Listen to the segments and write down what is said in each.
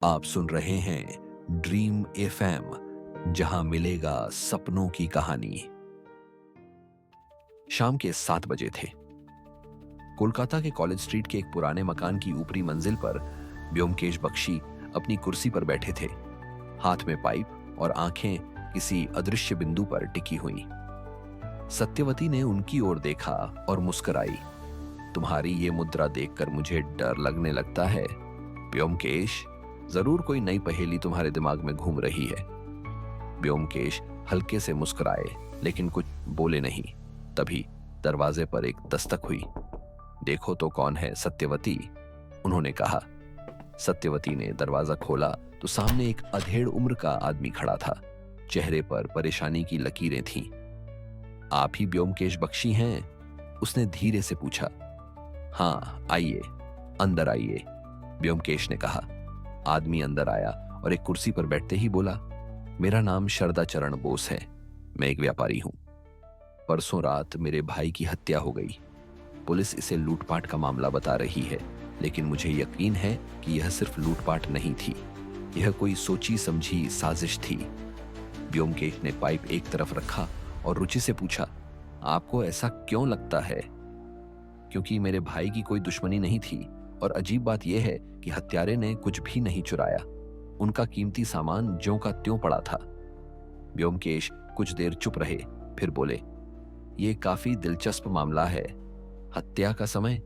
आप सुन रहे हैं ड्रीम एफएम, जहां मिलेगा सपनों की कहानी। शाम के 7 बजे थे। कोलकाता के कॉलेज स्ट्रीट के एक पुराने मकान की ऊपरी मंजिल पर ब्योमकेश बख्शी अपनी कुर्सी पर बैठे थे, हाथ में पाइप और आंखें किसी अदृश्य बिंदु पर टिकी हुई। सत्यवती ने उनकी ओर देखा और मुस्कुराई। तुम्हारी ये मुद्रा देखकर मुझे डर लगने लगता है ब्योमकेश। जरूर कोई नई पहेली तुम्हारे दिमाग में घूम रही है। ब्योमकेश हल्के से मुस्कुराए, लेकिन कुछ बोले नहीं। तभी दरवाजे पर एक दस्तक हुई। देखो तो कौन है सत्यवती, उन्होंने कहा। सत्यवती ने दरवाजा खोला तो सामने एक अधेड़ उम्र का आदमी खड़ा था। चेहरे पर परेशानी की लकीरें थीं। आप ही ब्योमकेश बख्शी हैं? उसने धीरे से पूछा। हाँ, आइए, अंदर आइए, ब्योमकेश ने कहा। आदमी अंदर आया और एक कुर्सी पर बैठते ही बोला, मेरा नाम शरदाचरण बोस है, मैं एक व्यापारी हूं। परसों रात मेरे भाई की हत्या हो गई। पुलिस इसे लूटपाट का मामला बता रही है, लेकिन मुझे यकीन है कि यह सिर्फ लूटपाट नहीं थी, यह कोई सोची समझी साजिश थी। ब्योमकेश ने पाइप एक तरफ रखा और रुचि से पूछा, आपको ऐसा क्यों लगता है? क्योंकि मेरे भाई की कोई दुश्मनी नहीं थी, और अजीब बात यह है कि हत्यारे ने कुछ भी नहीं चुराया। उनका कीमती सामान ज्यों का त्यों पड़ा था। ब्योमकेश कुछ देर चुप रहे, फिर बोले, यह काफी दिलचस्प मामला है। हत्या का समय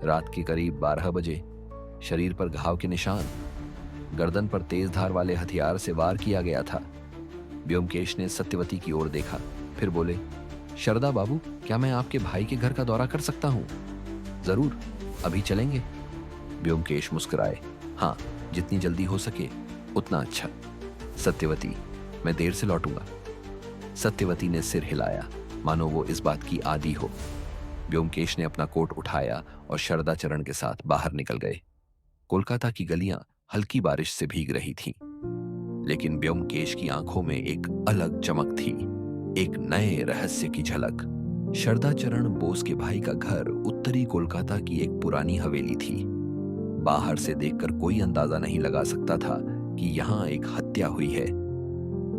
रात के करीब 12 बजे। शरीर पर घाव के निशान, गर्दन पर तेज धार वाले हथियार से वार किया गया था। ब्योमकेश ने सत्यवती की ओर देखा, फिर बोले, शरदा बाबू, क्या मैं आपके भाई के घर का दौरा कर सकता हूं? जरूर, अभी चलेंगे? ब्योमकेश मुस्कुराए। हाँ, जितनी जल्दी हो सके उतना अच्छा। सत्यवती, मैं देर से लौटूंगा। सत्यवती ने सिर हिलाया, मानो वो इस बात की आदी हो। ब्योमकेश ने अपना कोट उठाया और शरदाचरण के साथ बाहर निकल गए। कोलकाता की गलियां हल्की बारिश से भीग रही थीं, लेकिन ब्योमकेश की आंखों में एक अलग चमक थी, एक नए रहस्य की झलक। शरदाचरण बोस के भाई का घर उत्तरी कोलकाता की एक पुरानी हवेली थी। बाहर से देखकर कोई अंदाजा नहीं लगा सकता था कि यहाँ एक हत्या हुई है।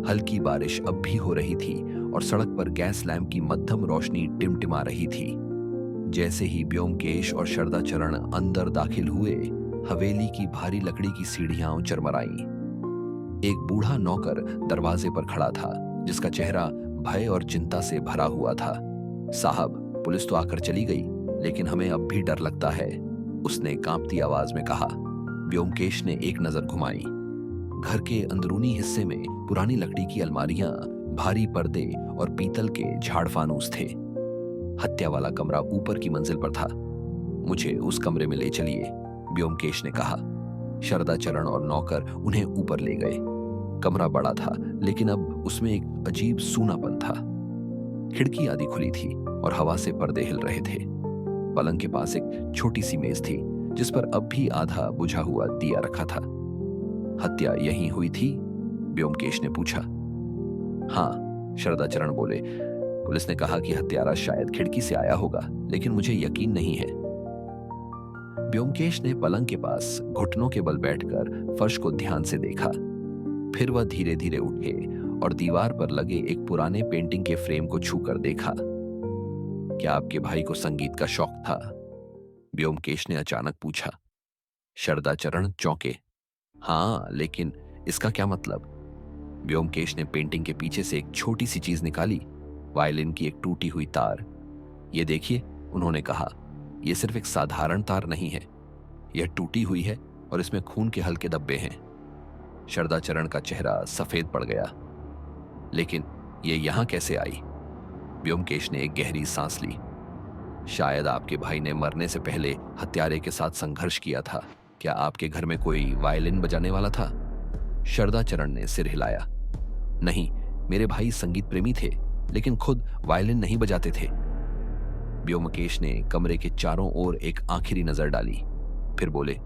हल्की बारिश अब भी हो रही थी और सड़क पर गैस लैंप की मध्यम रोशनी टिमटिमा रही थी। जैसे ही ब्योमकेश और शरदाचरण अंदर दाखिल हुए, हवेली की भारी लकड़ी की सीढ़ियां चरमराईं। एक बूढ़ा नौकर दरवाजे पर खड़ा था, जिसका चेहरा भय और चिंता से भरा हुआ था। साहब, पुलिस तो आकर चली गई, लेकिन हमें अब भी डर लगता है, उसने कांपती आवाज में कहा। ब्योमकेश ने एक नजर घुमाई। घर के अंदरूनी हिस्से में पुरानी लकड़ी की अलमारियां, भारी पर्दे और पीतल के झाड़ फानूस थे। हत्या वाला कमरा ऊपर की मंजिल पर था। मुझे उस कमरे में ले चलिए, ब्योमकेश ने कहा। शरदाचरण और नौकर उन्हें ऊपर ले गए। कमरा बड़ा था, लेकिन अब उसमें एक अजीब सूनापन था। खिड़की आधी खुली थी और हवा से पर्दे हिल रहे थे। पलंग के पास एक छोटी सी मेज थी, जिस पर अब भी आधा बुझा हुआ दिया रखा था। हत्या यहीं हुई थी? ब्योमकेश ने पूछा। हाँ, शरदाचरण बोले। पुलिस ने कहा कि हत्यारा शायद खिड़की से आया होगा, लेकिन मुझे यकीन नहीं है। ब्योमकेश ने पलंग के पास घुटनों के बल बैठकर फर्श को ध्यान से देखा। फिर वह धीरे धीरे उठे और दीवार पर लगे एक पुराने पेंटिंग के फ्रेम को छूकर देखा। क्या आपके भाई को संगीत का शौक था? ब्योमकेश ने अचानक पूछा। शरदाचरण चौंके। हाँ, लेकिन इसका क्या मतलब? ब्योमकेश ने पेंटिंग के पीछे से एक छोटी सी चीज निकाली, वायलिन की एक टूटी हुई तार। ये देखिए, उन्होंने कहा। यह सिर्फ एक साधारण तार नहीं है, यह टूटी हुई है और इसमें खून के हल्के धब्बे हैं। शरदाचरण का चेहरा सफेद पड़ गया। लेकिन ये यहां कैसे आई? ब्योमकेश ने एक गहरी सांस ली। शायद आपके भाई ने मरने से पहले हत्यारे के साथ संघर्ष किया था। क्या आपके घर में कोई वायलिन बजाने वाला था? शरदाचरण ने सिर हिलाया। नहीं, मेरे भाई संगीत प्रेमी थे, लेकिन खुद वायलिन नहीं बजाते थे। ब्योमकेश ने कमरे के चारों ओर एक आखिरी नजर डाली, फिर बोले,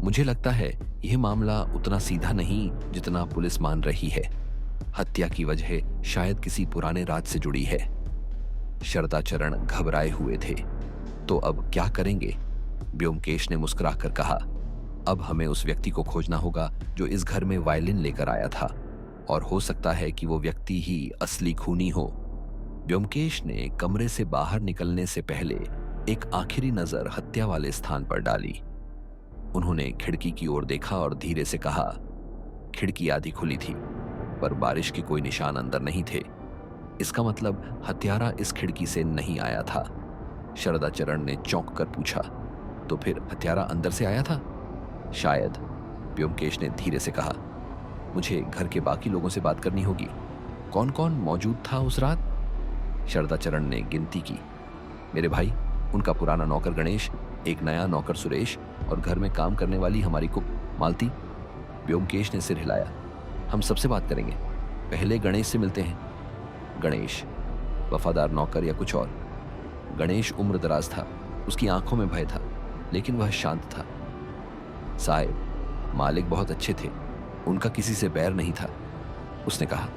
मुझे लगता है यह मामला उतना सीधा नहीं जितना पुलिस मान रही है। हत्या की वजह शायद किसी पुराने राज से जुड़ी है। शरदाचरण घबराए हुए थे। तो अब क्या करेंगे? ब्योमकेश ने मुस्कुराकर कहा, अब हमें उस व्यक्ति को खोजना होगा जो इस घर में वायलिन लेकर आया था, और हो सकता है कि वो व्यक्ति ही असली खूनी हो। व्योमकेश ने कमरे से बाहर निकलने से पहले एक आखिरी नजर हत्या वाले स्थान पर डाली। उन्होंने खिड़की की ओर देखा और धीरे से कहा, खिड़की आधी खुली थी, पर बारिश के कोई निशान अंदर नहीं थे। इसका मतलब हत्यारा इस खिड़की से नहीं आया था। शरदाचरण ने चौंक कर पूछा, तो फिर हत्यारा अंदर से आया था? शायद, व्योमकेश ने धीरे से कहा। मुझे घर के बाकी लोगों से बात करनी होगी। कौन कौन मौजूद था उस रात? शरदाचरण ने गिनती की। मेरे भाई, उनका पुराना नौकर गणेश, एक नया नौकर सुरेश, और घर में काम करने वाली हमारी कुक मालती। व्योमकेश ने सिर हिलाया। हम सबसे बात करेंगे, पहले गणेश से मिलते हैं। गणेश, वफादार नौकर या कुछ और? गणेश उम्र दराज था, उसकी आंखों में भय था, लेकिन वह शांत था। साहब, मालिक बहुत अच्छे थे, उनका किसी से बैर नहीं था, उसने कहा।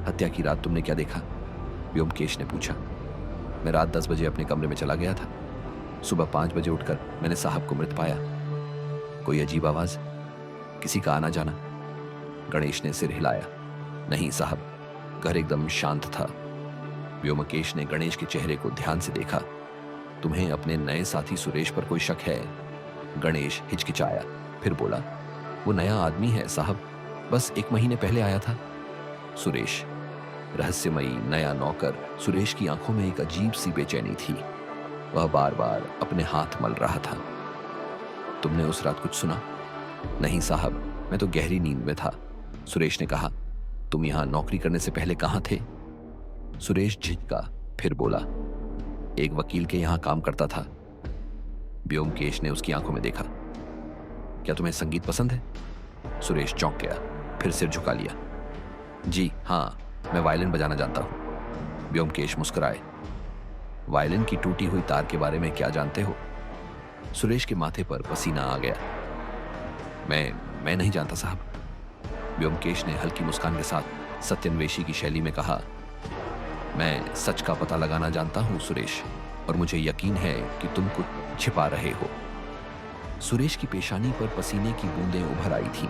हत्या की रात तुमने क्या देखा? व्योमकेश ने पूछा। मैं रात 10 बजे अपने कमरे में चला गया था। सुबह 5 बजे उठकर मैंने साहब को मृत पाया। कोई अजीब आवाज, किसी का आना जाना? गणेश ने सिर हिलाया। नहीं साहब, घर एकदम शांत था। व्योमकेश ने गणेश के चेहरे को ध्यान से देखा। तुम्हें अपने नए साथी सुरेश पर कोई शक है? गणेश हिचकिचाया, फिर बोला, वो नया आदमी है साहब, बस 1 महीने पहले आया था। सुरेश, रहस्यमयी नया नौकर। सुरेश की आंखों में एक अजीब सी बेचैनी थी। वह बार बार अपने हाथ मल रहा था। तुमने उस रात कुछ सुना? नहीं साहब, मैं तो गहरी नींद में था। सुरेश ने कहा। तुम यहां नौकरी करने से पहले कहां थे? सुरेश झिझका, फिर बोला, एक वकील के यहां काम करता था। व्योमकेश ने उसकी आंखों में देखा। क्या तुम्हें संगीत पसंद है? सुरेश चौंक गया, फिर सिर झुका लिया। जी हाँ, मैं वायलिन बजाना जानता हूं। व्योमकेश मुस्कुराए। वायलिन की टूटी हुई तार के बारे में क्या जानते हो? सुरेश के माथे पर पसीना आ गया। मैं नहीं जानता साहब। व्योमकेश ने हल्की मुस्कान के साथ सत्यान्वेषी की शैली में कहा, मैं सच का पता लगाना जानता हूं सुरेश, और मुझे यकीन है कि तुम कुछ छिपा रहे हो। सुरेश की पेशानी पर पसीने की बूंदें उभर आई थीं।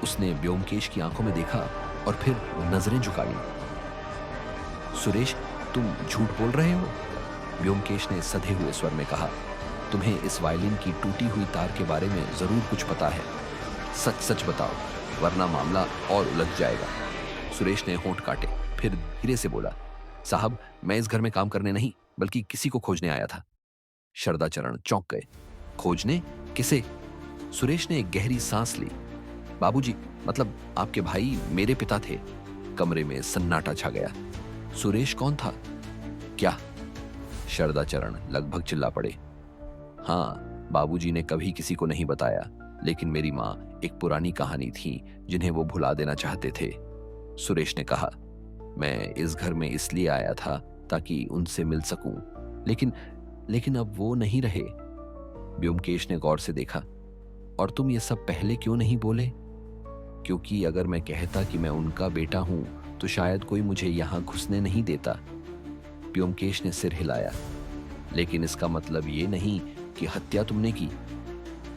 उसने व्योमकेश की आंखों में देखा और फिर नजरें झुका लीं। सुरेश, तुम झूठ बोल रहे हो? व्योमकेश ने सधे हुए स्वर में कहा, तुम्हें इस वायलिन की टूटी हुई तार के बारे में जरूर कुछ पता है। सच सच बताओ, वरना मामला और उलझ जाएगा। सुरेश ने होंठ काटे, फिर धीरे से बोला, साहब, मैं इस घर में काम करने नहीं, बल्कि किसी को खोजने आया था। शरदाचरण चौंक गए। खोजने? किसे? सुरेश ने एक गहरी सांस ली। बाबूजी, मतलब आपके भाई मेरे पिता थे। कमरे में सन्नाटा छा गया। सुरेश कौन था? क्या? शरदाचरण लगभग चिल्ला पड़े। हाँ, बाबूजी ने कभी किसी को नहीं बताया, लेकिन मेरी माँ एक पुरानी कहानी थी जिन्हें वो भुला देना चाहते थे। सुरेश ने कहा, मैं इस घर में इसलिए आया था ताकि उनसे मिल सकूं, लेकिन अब वो नहीं रहे। व्योमकेश ने गौर से देखा। और तुम ये सब पहले क्यों नहीं बोले? क्योंकि अगर मैं कहता कि मैं उनका बेटा हूं तो शायद कोई मुझे यहां घुसने नहीं देता। व्योमकेश ने सिर हिलाया। लेकिन इसका मतलब ये नहीं कि हत्या तुमने की।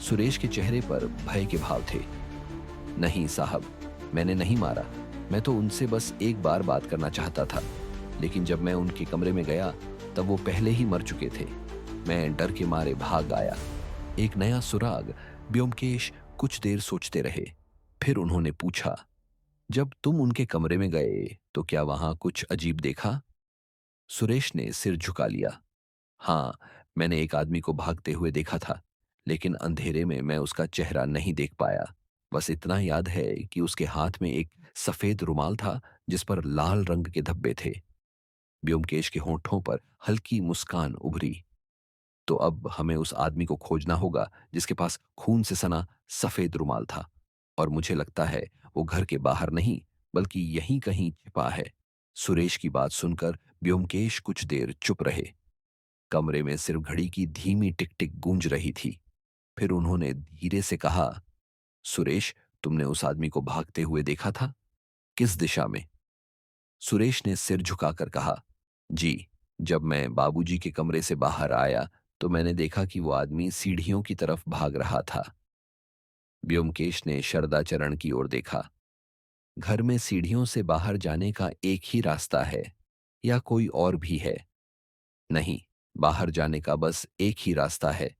सुरेश के चेहरे पर भय के भाव थे। नहीं साहब, मैंने नहीं मारा। मैं तो उनसे बस एक बार बात करना चाहता था, लेकिन जब मैं उनके कमरे में गया तब वो पहले ही मर चुके थे। मैं डर के मारे भाग आया। एक नया सुराग। व्योमकेश कुछ देर सोचते रहे, फिर उन्होंने पूछा, जब तुम उनके कमरे में गए तो क्या वहां कुछ अजीब देखा? सुरेश ने सिर झुका लिया। हाँ, मैंने एक आदमी को भागते हुए देखा था, लेकिन अंधेरे में मैं उसका चेहरा नहीं देख पाया। बस इतना याद है कि उसके हाथ में एक सफेद रुमाल था जिस पर लाल रंग के धब्बे थे। व्योमकेश के होंठों पर हल्की मुस्कान उभरी। तो अब हमें उस आदमी को खोजना होगा जिसके पास खून से सना सफेद रुमाल था, और मुझे लगता है वो घर के बाहर नहीं, बल्कि यहीं कहीं छिपा है। सुरेश की बात सुनकर व्योमकेश कुछ देर चुप रहे। कमरे में सिर्फ घड़ी की धीमी टिक टिक गूंज रही थी। फिर उन्होंने धीरे से कहा, सुरेश, तुमने उस आदमी को भागते हुए देखा था? किस दिशा में? सुरेश ने सिर झुकाकर कहा, जी, जब मैं बाबूजी के कमरे से बाहर आया तो मैंने देखा कि वो आदमी सीढ़ियों की तरफ भाग रहा था। व्योमकेश ने शरदाचरण की ओर देखा। घर में सीढ़ियों से बाहर जाने का एक ही रास्ता है या कोई और भी है? नहीं, बाहर जाने का बस एक ही रास्ता है,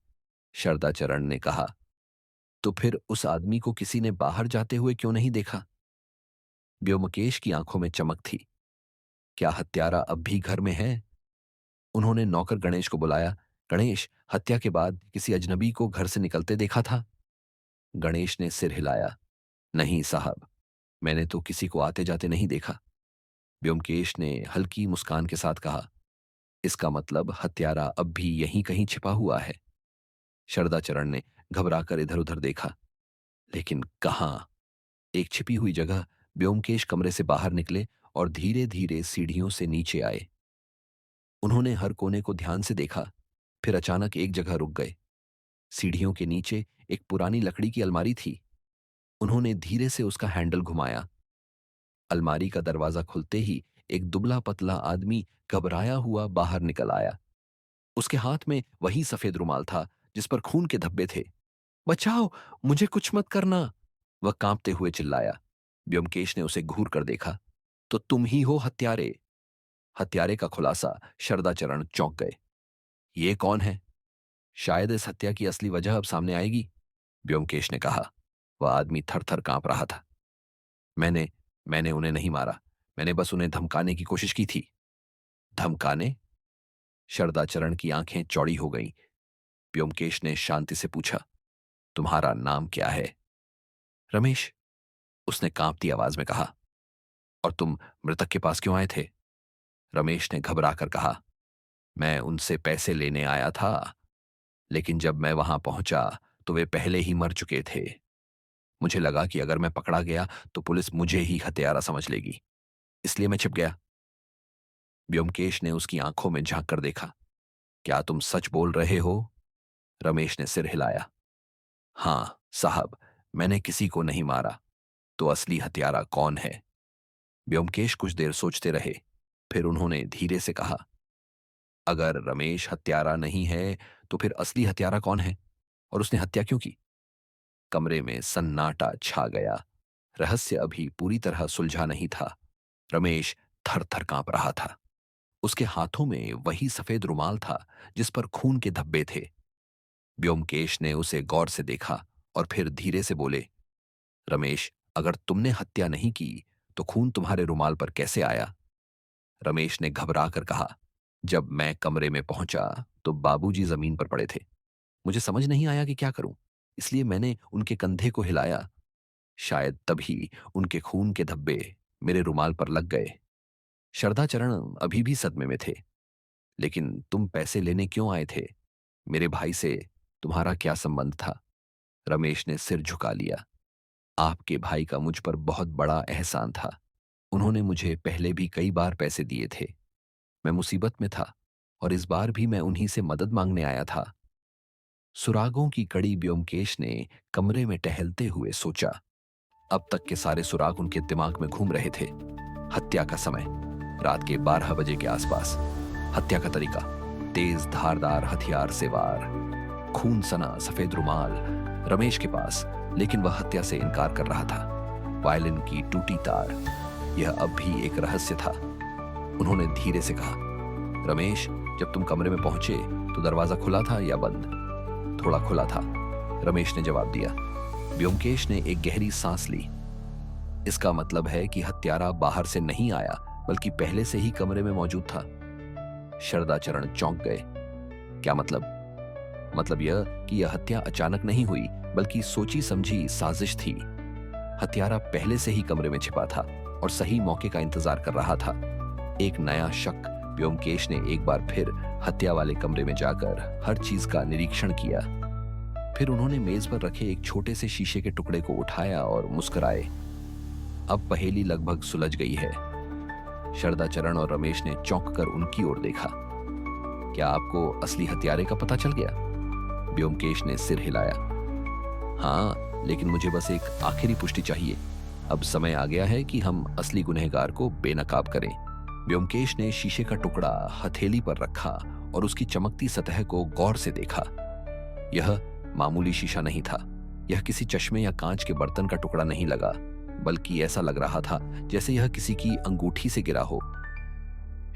शरदाचरण ने कहा। तो फिर उस आदमी को किसी ने बाहर जाते हुए क्यों नहीं देखा? व्योमकेश की आंखों में चमक थी। क्या हत्यारा अब भी घर में है? उन्होंने नौकर गणेश को बुलाया। गणेश, हत्या के बाद किसी अजनबी को घर से निकलते देखा था? गणेश ने सिर हिलाया। नहीं साहब, मैंने तो किसी को आते जाते नहीं देखा। व्योमकेश ने हल्की मुस्कान के साथ कहा, इसका मतलब हत्यारा अब भी यहीं कहीं छिपा हुआ है। शरदाचरण ने घबराकर इधर उधर देखा, लेकिन कहां? एक छिपी हुई जगह। व्योमकेश कमरे से बाहर निकले और धीरे धीरे सीढ़ियों से नीचे आए। उन्होंने हर कोने को ध्यान से देखा, फिर अचानक एक जगह रुक गए। सीढ़ियों के नीचे एक पुरानी लकड़ी की अलमारी थी। उन्होंने धीरे से उसका हैंडल घुमाया। अलमारी का दरवाजा खुलते ही एक दुबला पतला आदमी घबराया हुआ बाहर निकल आया। उसके हाथ में वही सफेद रुमाल था जिस पर खून के धब्बे थे। बचाओ, मुझे कुछ मत करना, वह कांपते हुए चिल्लाया। व्योमकेश ने उसे घूर कर देखा। तो तुम ही हो हत्यारे। हत्यारे का खुलासा शरदाचरण चौंक गए। ये कौन है? शायद इस हत्या की असली वजह अब सामने आएगी, व्योमकेश ने कहा। वह आदमी थर थर कांप रहा था। मैंने मैंने उन्हें नहीं मारा, मैंने बस उन्हें धमकाने की कोशिश की थी। धमकाने? शरदाचरण की आंखें चौड़ी हो गईं। व्योमकेश ने शांति से पूछा, तुम्हारा नाम क्या है? रमेश, उसने कांपती आवाज में कहा। और तुम मृतक के पास क्यों आए थे? रमेश ने घबरा कर कहा, मैं उनसे पैसे लेने आया था, लेकिन जब मैं वहां पहुंचा तो वे पहले ही मर चुके थे। मुझे लगा कि अगर मैं पकड़ा गया तो पुलिस मुझे ही हत्यारा समझ लेगी, इसलिए मैं छिप गया। व्योमकेश ने उसकी आंखों में झांक कर देखा। क्या तुम सच बोल रहे हो? रमेश ने सिर हिलाया। हां साहब, मैंने किसी को नहीं मारा। तो असली हत्यारा कौन है? व्योमकेश कुछ देर सोचते रहे, फिर उन्होंने धीरे से कहा, अगर रमेश हत्यारा नहीं है तो फिर असली हत्यारा कौन है और उसने हत्या क्यों की? कमरे में सन्नाटा छा गया। रहस्य अभी पूरी तरह सुलझा नहीं था। रमेश थर थर कांप रहा था। उसके हाथों में वही सफेद रुमाल था जिस पर खून के धब्बे थे। व्योमकेश ने उसे गौर से देखा और फिर धीरे से बोले, रमेश, अगर तुमने हत्या नहीं की तो खून तुम्हारे रुमाल पर कैसे आया? रमेश ने घबरा कर कहा, जब मैं कमरे में पहुंचा तो बाबूजी जमीन पर पड़े थे। मुझे समझ नहीं आया कि क्या करूं, इसलिए मैंने उनके कंधे को हिलाया। शायद तभी उनके खून के धब्बे मेरे रुमाल पर लग गए। शरदाचरण अभी भी सदमे में थे। लेकिन तुम पैसे लेने क्यों आए थे? मेरे भाई से तुम्हारा क्या संबंध था? रमेश ने सिर झुका लिया। आपके भाई का मुझ पर बहुत बड़ा एहसान था। उन्होंने मुझे पहले भी कई बार पैसे दिए थे। मैं मुसीबत में था और इस बार भी मैं उन्हीं से मदद मांगने आया था। सुरागों की कड़ी व्योमकेश ने कमरे में टहलते हुए सोचा। अब तक के सारे सुराग उनके दिमाग में घूम रहे थे। हत्या का समय रात के 12 बजे के आसपास। हत्या का तरीका तेज धारदार हथियार से वार। खून सना सफेद रुमाल रमेश के पास, लेकिन वह हत्या से इनकार कर रहा था। वायलिन की टूटी तार, यह अब भी एक रहस्य था। उन्होंने धीरे से कहा, रमेश, जब तुम कमरे में पहुंचे तो दरवाजा खुला था या बंद? थोड़ा खुला था, रमेश ने जवाब दिया। व्योमकेश ने एक गहरी सांस ली। इसका मतलब है कि हत्यारा बाहर से नहीं आया बल्कि पहले से ही कमरे में मौजूद था। शरदाचरण चौंक गए। क्या मतलब? मतलब यह कि यह हत्या अचानक नहीं हुई बल्कि सोची समझी साजिश थी। हत्यारा पहले से ही कमरे में छिपा था और सही मौके का इंतजार कर रहा था। एक नया शक। व्योमकेश ने एक बार फिर हत्या वाले कमरे में जाकर हर चीज का निरीक्षण किया। फिर उन्होंने मेज पर रखे एक छोटे से शीशे के टुकड़े को उठाया और मुस्कुराए। अब पहेली लगभग सुलझ गई है। शरदाचरण और रमेश ने चौंक कर उनकी ओर देखा। क्या आपको असली हत्यारे का पता चल गया? व्योमकेश ने सिर हिलाया। हाँ, लेकिन मुझे बस एक आखिरी पुष्टि चाहिए। अब समय आ गया है कि हम असली गुनहगार को बेनकाब करें। व्योमकेश ने शीशे का टुकड़ा हथेली पर रखा और उसकी चमकती सतह को गौर से देखा। यह मामूली शीशा नहीं था। यह किसी चश्मे या कांच के बर्तन का टुकड़ा नहीं लगा, बल्कि ऐसा लग रहा था जैसे यह किसी की अंगूठी से गिरा हो।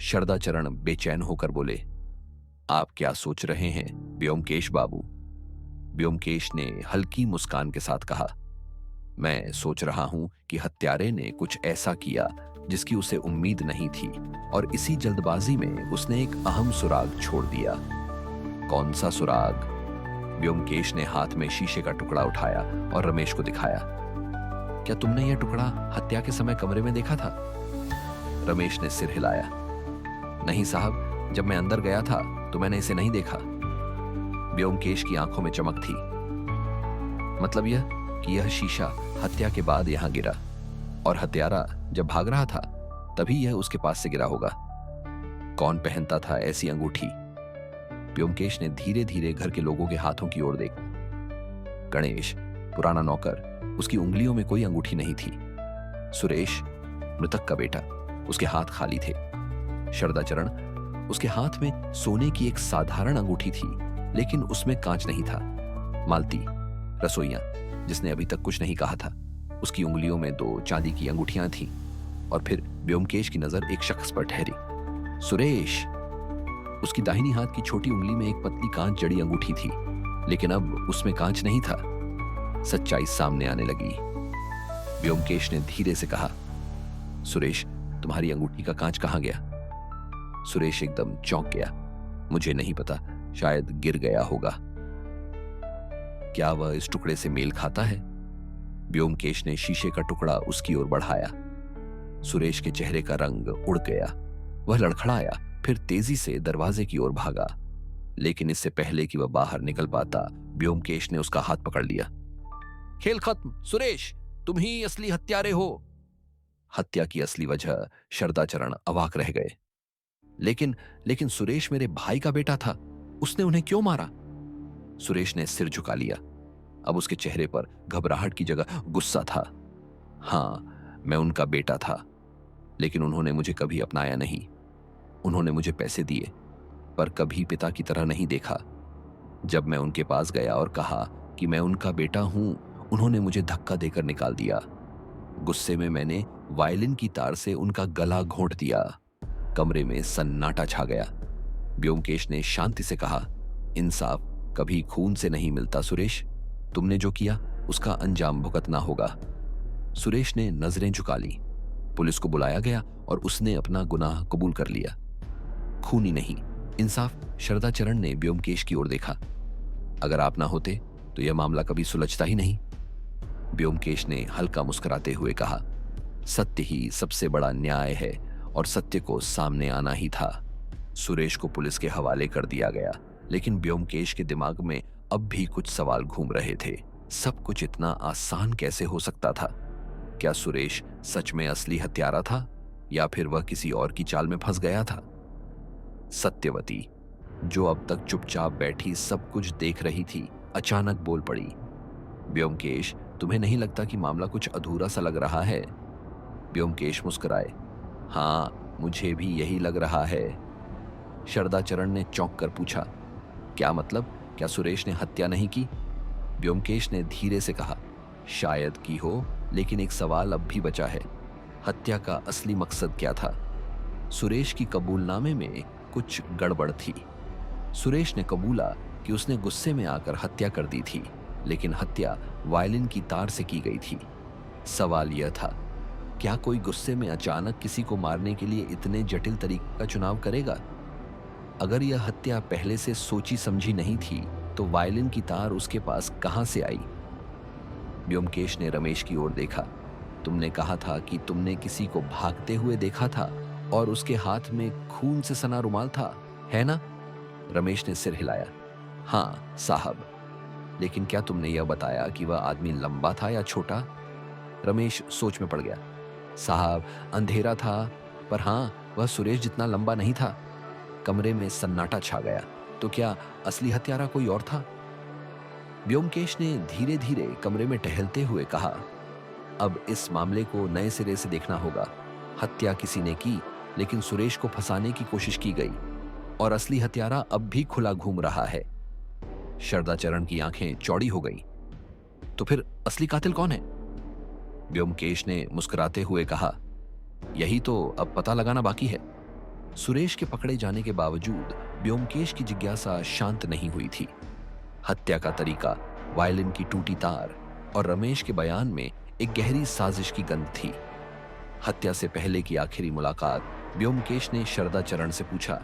शरदाचरण बेचैन होकर बोले, आप क्या सोच रहे हैं व्योमकेश बाबू? व्योमकेश ने हल्की मुस्कान के साथ कहा, मैं सोच रहा हूं कि हत्यारे ने कुछ ऐसा किया जिसकी उसे उम्मीद नहीं थी, और इसी जल्दबाजी में उसने एक अहम सुराग छोड़ दिया। कौन सा सुराग? व्योमकेश ने हाथ में शीशे का टुकड़ा उठाया और रमेश को दिखाया। क्या तुमने यह टुकड़ा हत्या के समय कमरे में देखा था? रमेश ने सिर हिलाया। नहीं साहब, जब मैं अंदर गया था तो मैंने इसे नहीं देखा। व्योमकेश की आंखों में चमक थी। मतलब यह कि यह शीशा हत्या के बाद यहां गिरा, और हत्यारा जब भाग रहा था तभी यह उसके पास से गिरा होगा। कौन पहनता था ऐसी अंगूठी? व्योमकेश ने धीरे धीरे घर के लोगों के हाथों की ओर देखा। गणेश, पुराना नौकर, उसकी उंगलियों में कोई अंगूठी नहीं थी। सुरेश, मृतक का बेटा, उसके हाथ खाली थे। शरदाचरण, उसके हाथ में सोने की एक साधारण अंगूठी थी, लेकिन उसमें कांच नहीं था। मालती, रसोइया, जिसने अभी तक कुछ नहीं कहा था, उसकी उंगलियों में 2 चांदी की अंगूठियां थीं। और फिर व्योमकेश की नजर एक शख्स पर ठहरी, सुरेश। उसकी दाहिनी हाथ की छोटी उंगली में एक पतली कांच जड़ी अंगूठी थी, लेकिन अब उसमें कांच नहीं था। सच्चाई सामने आने लगी। व्योमकेश ने धीरे से कहा, सुरेश, तुम्हारी अंगूठी का कांच कहां गया? सुरेश एकदम चौंक गया। मुझे नहीं पता, शायद गिर गया होगा। क्या वह इस टुकड़े से मेल खाता है? व्योमकेश ने शीशे का टुकड़ा उसकी ओर बढ़ाया। सुरेश के चेहरे का रंग उड़ गया। वह लड़खड़ाया, फिर तेजी से दरवाजे की ओर भागा। लेकिन इससे पहले कि वह बाहर निकल पाता, व्योमकेश ने उसका हाथ पकड़ लिया। खेल खत्म सुरेश, तुम ही असली हत्यारे हो। हत्या की असली वजह शरदाचरण अवाक रह गए। लेकिन सुरेश मेरे भाई का बेटा था, उसने उन्हें क्यों मारा? सुरेश ने सिर झुका लिया। अब उसके चेहरे पर घबराहट की जगह गुस्सा था। हां, मैं उनका बेटा था, लेकिन उन्होंने मुझे कभी अपनाया नहीं। उन्होंने मुझे पैसे दिए, पर कभी पिता की तरह नहीं देखा। जब मैं उनके पास गया और कहा कि मैं उनका बेटा हूं, उन्होंने मुझे धक्का देकर निकाल दिया। गुस्से में मैंने वायलिन की तार से उनका गला घोंट दिया। कमरे में सन्नाटा छा गया। व्योमकेश ने शांति से कहा, इंसाफ कभी खून से नहीं मिलता सुरेश। तुमने जो किया उसका अंजाम भुगतना होगा। सुरेश ने नजरें झुका ली। पुलिस को बुलाया गया और उसने अपना गुनाह कबूल कर लिया। खूनी नहीं, इंसाफ। शरदाचरण ने व्योमकेश की ओर देखा। अगर आप ना होते तो यह मामला कभी सुलझता ही नहीं। व्योमकेश ने हल्का मुस्कुराते हुए कहा, सत्य ही सबसे बड़ा न्याय है और सत्य को सामने आना ही था। सुरेश को पुलिस के हवाले कर दिया गया, लेकिन व्योमकेश के दिमाग में अब भी कुछ सवाल घूम रहे थे। सब कुछ इतना आसान कैसे हो सकता था? क्या सुरेश सच में असली हत्यारा था, या फिर वह किसी और की चाल में फंस गया था? सत्यवती, जो अब तक चुपचाप बैठी सब कुछ देख रही थी, अचानक बोल पड़ी, व्योमकेश, तुम्हें नहीं लगता कि मामला कुछ अधूरा सा लग रहा है? व्योमकेश मुस्कुराए, हाँ, मुझे भी यही लग रहा है। शरदाचरण ने चौंक कर पूछा, क्या मतलब? क्या सुरेश ने हत्या नहीं की? व्योमकेश ने धीरे से कहा, शायद की हो, लेकिन एक सवाल अब भी बचा है। हत्या का असली मकसद क्या था? सुरेश की कबूलनामे में कुछ गड़बड़ थी। सुरेश ने कबूला कि उसने गुस्से में आकर हत्या कर दी थी, लेकिन हत्या वायलिन की तार से की गई थी। सवाल यह था, क्या कोई गुस्से में अचानक किसी को मारने के लिए इतने जटिल तरीके का चुनाव करेगा? अगर यह हत्या पहले से सोची समझी नहीं थी, तो वायलिन की तार उसके पास कहां से आई? व्योमकेश ने रमेश की ओर देखा। तुमने कहा था कि तुमने किसी को भागते हुए देखा था और उसके हाथ में खून से सना रुमाल था, है ना? रमेश ने सिर हिलाया। हाँ साहब। लेकिन क्या तुमने यह बताया कि वह आदमी लंबा था या छोटा? रमेश सोच में पड़ गया। साहब, अंधेरा था, पर हाँ, वह सुरेश जितना लंबा नहीं था। कमरे में सन्नाटा छा गया। तो क्या असली हत्यारा कोई और था? व्योमकेश ने धीरे धीरे कमरे में टहलते हुए कहा, अब इस मामले को नए सिरे से देखना होगा। हत्या किसी ने की, लेकिन सुरेश को फंसाने की कोशिश की गई और असली हत्यारा अब भी खुला घूम रहा है। शरदाचरण की आंखें चौड़ी हो गईं। तो फिर असली कातिल कौन है? व्योमकेश ने मुस्कुराते हुए कहा, यही तो अब पता लगाना बाकी है। सुरेश के पकड़े जाने के बावजूद व्योमकेश की जिज्ञासा शांत नहीं हुई थी। हत्या का तरीका, वायलिन की टूटी तार और रमेश के बयान में एक गहरी साजिश की गंध थी। हत्या से पहले की आखिरी मुलाकात, व्योमकेश ने शरदाचरण से पूछा,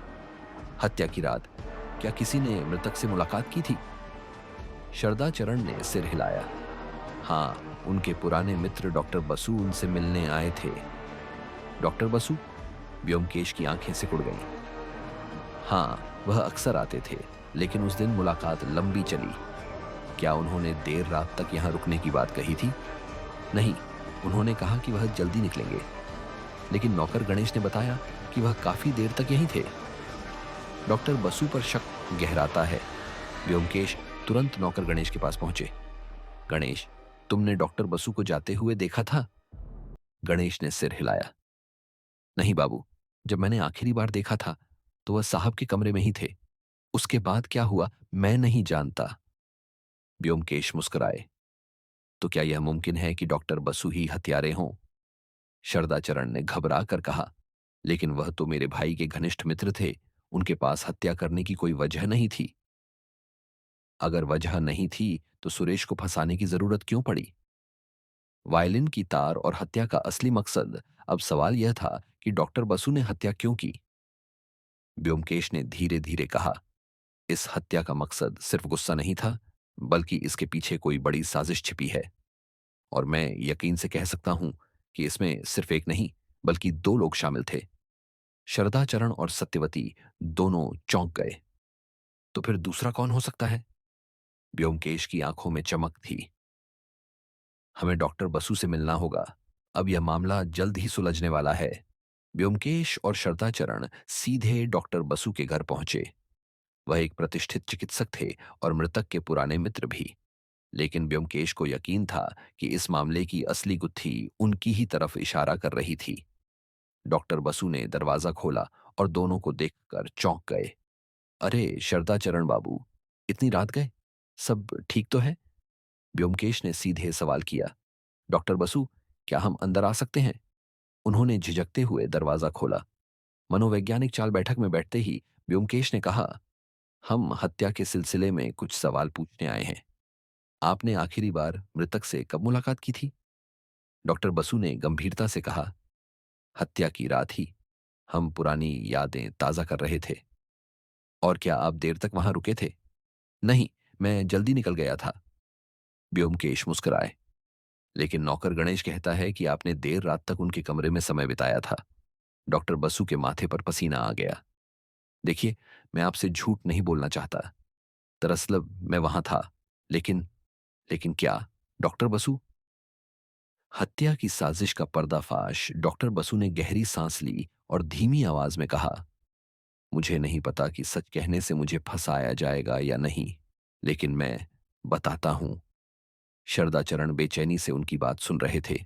हत्या की रात क्या किसी ने मृतक से मुलाकात की थी? शरदाचरण ने सिर हिलाया। हाँ, उनके पुराने मित्र डॉक्टर बसु उनसे मिलने आए थे। डॉक्टर बसु? व्योमकेश की आंखें सिकुड़ गईं। हाँ, वह अक्सर आते थे, लेकिन उस दिन मुलाकात लंबी चली। क्या उन्होंने देर रात तक यहाँ रुकने की बात कही थी? नहीं, उन्होंने कहा कि वह जल्दी निकलेंगे। लेकिन नौकर गणेश ने बताया कि वह काफी देर तक यहीं थे। डॉक्टर बसु पर शक गहराता है। व्योमकेश तुरंत नौकर गणेश के पास पहुंचे। गणेश, तुमने डॉक्टर बसु को जाते हुए देखा था? गणेश ने सिर हिलाया। नहीं बाबू, जब मैंने आखिरी बार देखा था तो वह साहब के कमरे में ही थे। उसके बाद क्या हुआ मैं नहीं जानता। व्योमकेश मुस्कुराए। तो क्या यह मुमकिन है कि डॉक्टर बसु ही हत्यारे हों? शरदाचरण ने घबरा कर कहा, लेकिन वह तो मेरे भाई के घनिष्ठ मित्र थे। उनके पास हत्या करने की कोई वजह नहीं थी। अगर वजह नहीं थी तो सुरेश को फंसाने की जरूरत क्यों पड़ी? वायलिन की तार और हत्या का असली मकसद। अब सवाल यह था कि डॉक्टर बसु ने हत्या क्यों की? व्योमकेश ने धीरे धीरे कहा, इस हत्या का मकसद सिर्फ गुस्सा नहीं था, बल्कि इसके पीछे कोई बड़ी साजिश छिपी है। और मैं यकीन से कह सकता हूं कि इसमें सिर्फ एक नहीं, बल्कि दो लोग शामिल थे। शरदाचरण और सत्यवती दोनों चौंक गए। तो फिर दूसरा कौन हो सकता है? व्योमकेश की आंखों में चमक थी। हमें डॉक्टर बसु से मिलना होगा। अब यह मामला जल्द ही सुलझने वाला है। व्योमकेश और शरदाचरण सीधे डॉक्टर बसु के घर पहुंचे। वह एक प्रतिष्ठित चिकित्सक थे और मृतक के पुराने मित्र भी। लेकिन व्योमकेश को यकीन था कि इस मामले की असली गुत्थी उनकी ही तरफ इशारा कर रही थी। डॉक्टर बसु ने दरवाजा खोला और दोनों को देखकर चौंक गए। अरे शरदाचरण बाबू, इतनी रात गए? सब ठीक तो है? व्योमकेश ने सीधे सवाल किया। डॉक्टर बसु, क्या हम अंदर आ सकते हैं? उन्होंने झिझकते हुए दरवाजा खोला। मनोवैज्ञानिक चाल बैठक में बैठते ही व्योमकेश ने कहा, हम हत्या के सिलसिले में कुछ सवाल पूछने आए हैं। आपने आखिरी बार मृतक से कब मुलाकात की थी? डॉक्टर बसु ने गंभीरता से कहा, हत्या की रात ही। हम पुरानी यादें ताजा कर रहे थे। और क्या आप देर तक वहां रुके थे? नहीं, मैं जल्दी निकल गया था। व्योमकेश मुस्कुराए। लेकिन नौकर गणेश कहता है कि आपने देर रात तक उनके कमरे में समय बिताया था। डॉक्टर बसु के माथे पर पसीना आ गया। देखिए, मैं आपसे झूठ नहीं बोलना चाहता। दरअसल मैं वहां था। लेकिन लेकिन क्या? डॉक्टर बसु? हत्या की साजिश का पर्दाफाश। डॉक्टर बसु ने गहरी सांस ली और धीमी आवाज में कहा, मुझे नहीं पता कि सच कहने से मुझे फंसाया जाएगा या नहीं, लेकिन मैं बताता हूं। शरदाचरण बेचैनी से उनकी बात सुन रहे थे।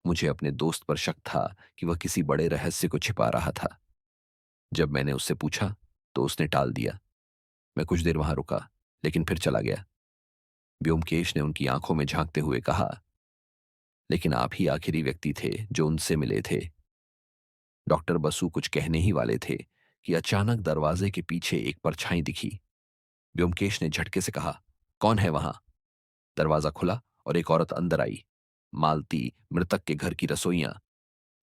मुझे अपने दोस्त पर शक था कि वह किसी बड़े रहस्य को छिपा रहा था। जब मैंने उससे पूछा तो उसने टाल दिया। मैं कुछ देर वहां रुका, लेकिन फिर चला गया। व्योमकेश ने उनकी आंखों में झांकते हुए कहा, लेकिन आप ही आखिरी व्यक्ति थे जो उनसे मिले थे। डॉक्टर बसु कुछ कहने ही वाले थे कि अचानक दरवाजे के पीछे एक परछाई दिखी। व्योमकेश ने झटके से कहा, कौन है वहां? दरवाजा खुला और एक औरत अंदर आई। मालती, मृतक के घर की रसोइयां।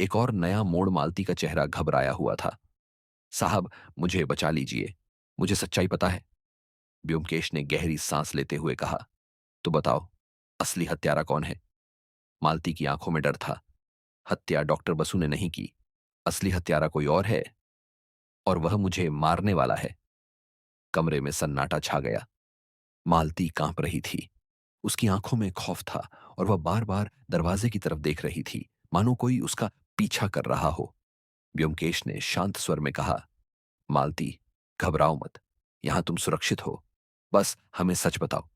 एक और नया मोड़। मालती का चेहरा घबराया हुआ था। साहब, मुझे बचा लीजिए, मुझे सच्चाई पता है। व्योमकेश ने गहरी सांस लेते हुए कहा, तो बताओ, असली हत्यारा कौन है? मालती की आंखों में डर था। हत्या डॉक्टर बसु ने नहीं की। असली हत्यारा कोई और है, और वह मुझे मारने वाला है। कमरे में सन्नाटा छा गया। मालती कांप रही थी। उसकी आंखों में खौफ था और वह बार बार दरवाजे की तरफ देख रही थी, मानो कोई उसका पीछा कर रहा हो। व्योमकेश ने शांत स्वर में कहा, मालती, घबराओ मत। यहां तुम सुरक्षित हो। बस हमें सच बताओ।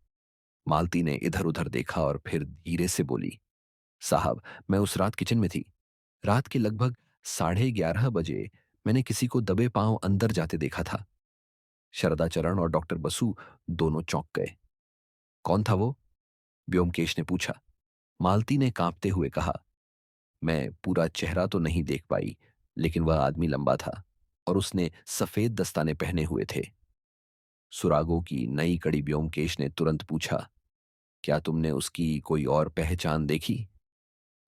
मालती ने इधर उधर देखा और फिर धीरे से बोली, साहब, मैं उस रात किचन में थी। रात के लगभग 11:30 बजे मैंने किसी को दबे पांव अंदर जाते देखा था। शरदाचरण और डॉक्टर बसु दोनों चौंक गए। कौन था वो? व्योमकेश ने पूछा। मालती ने कांपते हुए कहा, मैं पूरा चेहरा तो नहीं देख पाई, लेकिन वह आदमी लंबा था और उसने सफेद दस्ताने पहने हुए थे। सुरागों की नई कड़ी। व्योमकेश ने तुरंत पूछा, क्या तुमने उसकी कोई और पहचान देखी?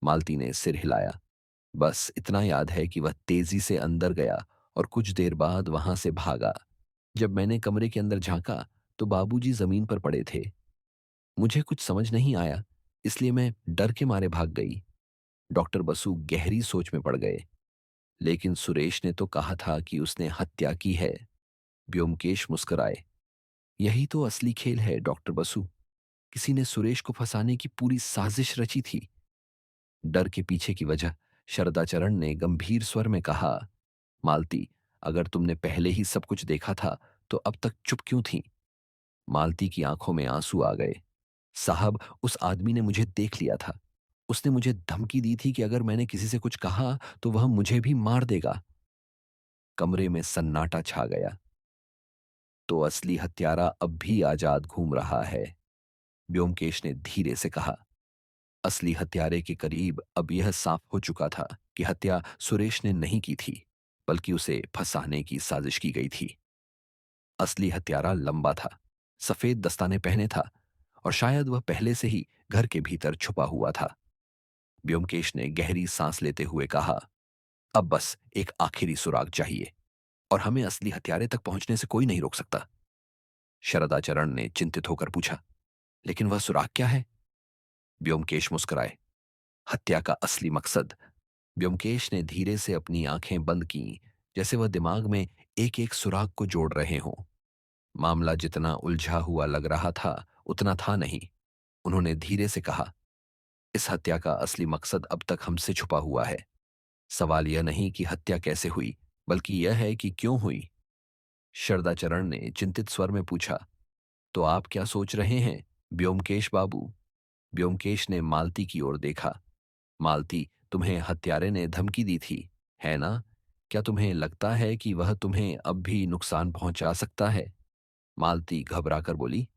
मालती ने सिर हिलाया। बस इतना याद है कि वह तेजी से अंदर गया और कुछ देर बाद वहां से भागा। जब मैंने कमरे के अंदर झांका तो बाबूजी जमीन पर पड़े थे। मुझे कुछ समझ नहीं आया, इसलिए मैं डर के मारे भाग गई। डॉक्टर बसु गहरी सोच में पड़ गए। लेकिन सुरेश ने तो कहा था कि उसने हत्या की है। व्योमकेश मुस्कुराए। यही तो असली खेल है डॉक्टर बसु। किसी ने सुरेश को फंसाने की पूरी साजिश रची थी। डर के पीछे की वजह शरदाचरण ने गंभीर स्वर में कहा, मालती, अगर तुमने पहले ही सब कुछ देखा था तो अब तक चुप क्यों थी? मालती की आंखों में आंसू आ गए। साहब, उस आदमी ने मुझे देख लिया था। उसने मुझे धमकी दी थी कि अगर मैंने किसी से कुछ कहा तो वह मुझे भी मार देगा। कमरे में सन्नाटा छा गया। तो असली हत्यारा अब भी आजाद घूम रहा है, व्योमकेश ने धीरे से कहा। असली हत्यारे के करीब अब यह साफ हो चुका था कि हत्या सुरेश ने नहीं की थी, बल्कि उसे फंसाने की साजिश की गई थी। असली हत्यारा लंबा था, सफेद दस्ताने पहने था और शायद वह पहले से ही घर के भीतर छुपा हुआ था। व्योमकेश ने गहरी सांस लेते हुए कहा, अब बस एक आखिरी सुराग चाहिए और हमें असली हत्यारे तक पहुंचने से कोई नहीं रोक सकता। शरदाचरण ने चिंतित होकर पूछा, लेकिन वह सुराग क्या है? व्योमकेश मुस्कुराए। हत्या का असली मकसद। व्योमकेश ने धीरे से अपनी आंखें बंद की, जैसे वह दिमाग में एक एक सुराग को जोड़ रहे हों। मामला जितना उलझा हुआ लग रहा था उतना था नहीं। उन्होंने धीरे से कहा, इस हत्या का असली मकसद अब तक हमसे छुपा हुआ है। सवाल यह नहीं कि हत्या कैसे हुई, बल्कि यह है कि क्यों हुई। शरदाचरण ने चिंतित स्वर में पूछा, तो आप क्या सोच रहे हैं व्योमकेश बाबू? व्योमकेश ने मालती की ओर देखा। मालती, तुम्हें हत्यारे ने धमकी दी थी, है ना? क्या तुम्हें लगता है कि वह तुम्हें अब भी नुकसान पहुंचा सकता है? मालती घबराकर बोली,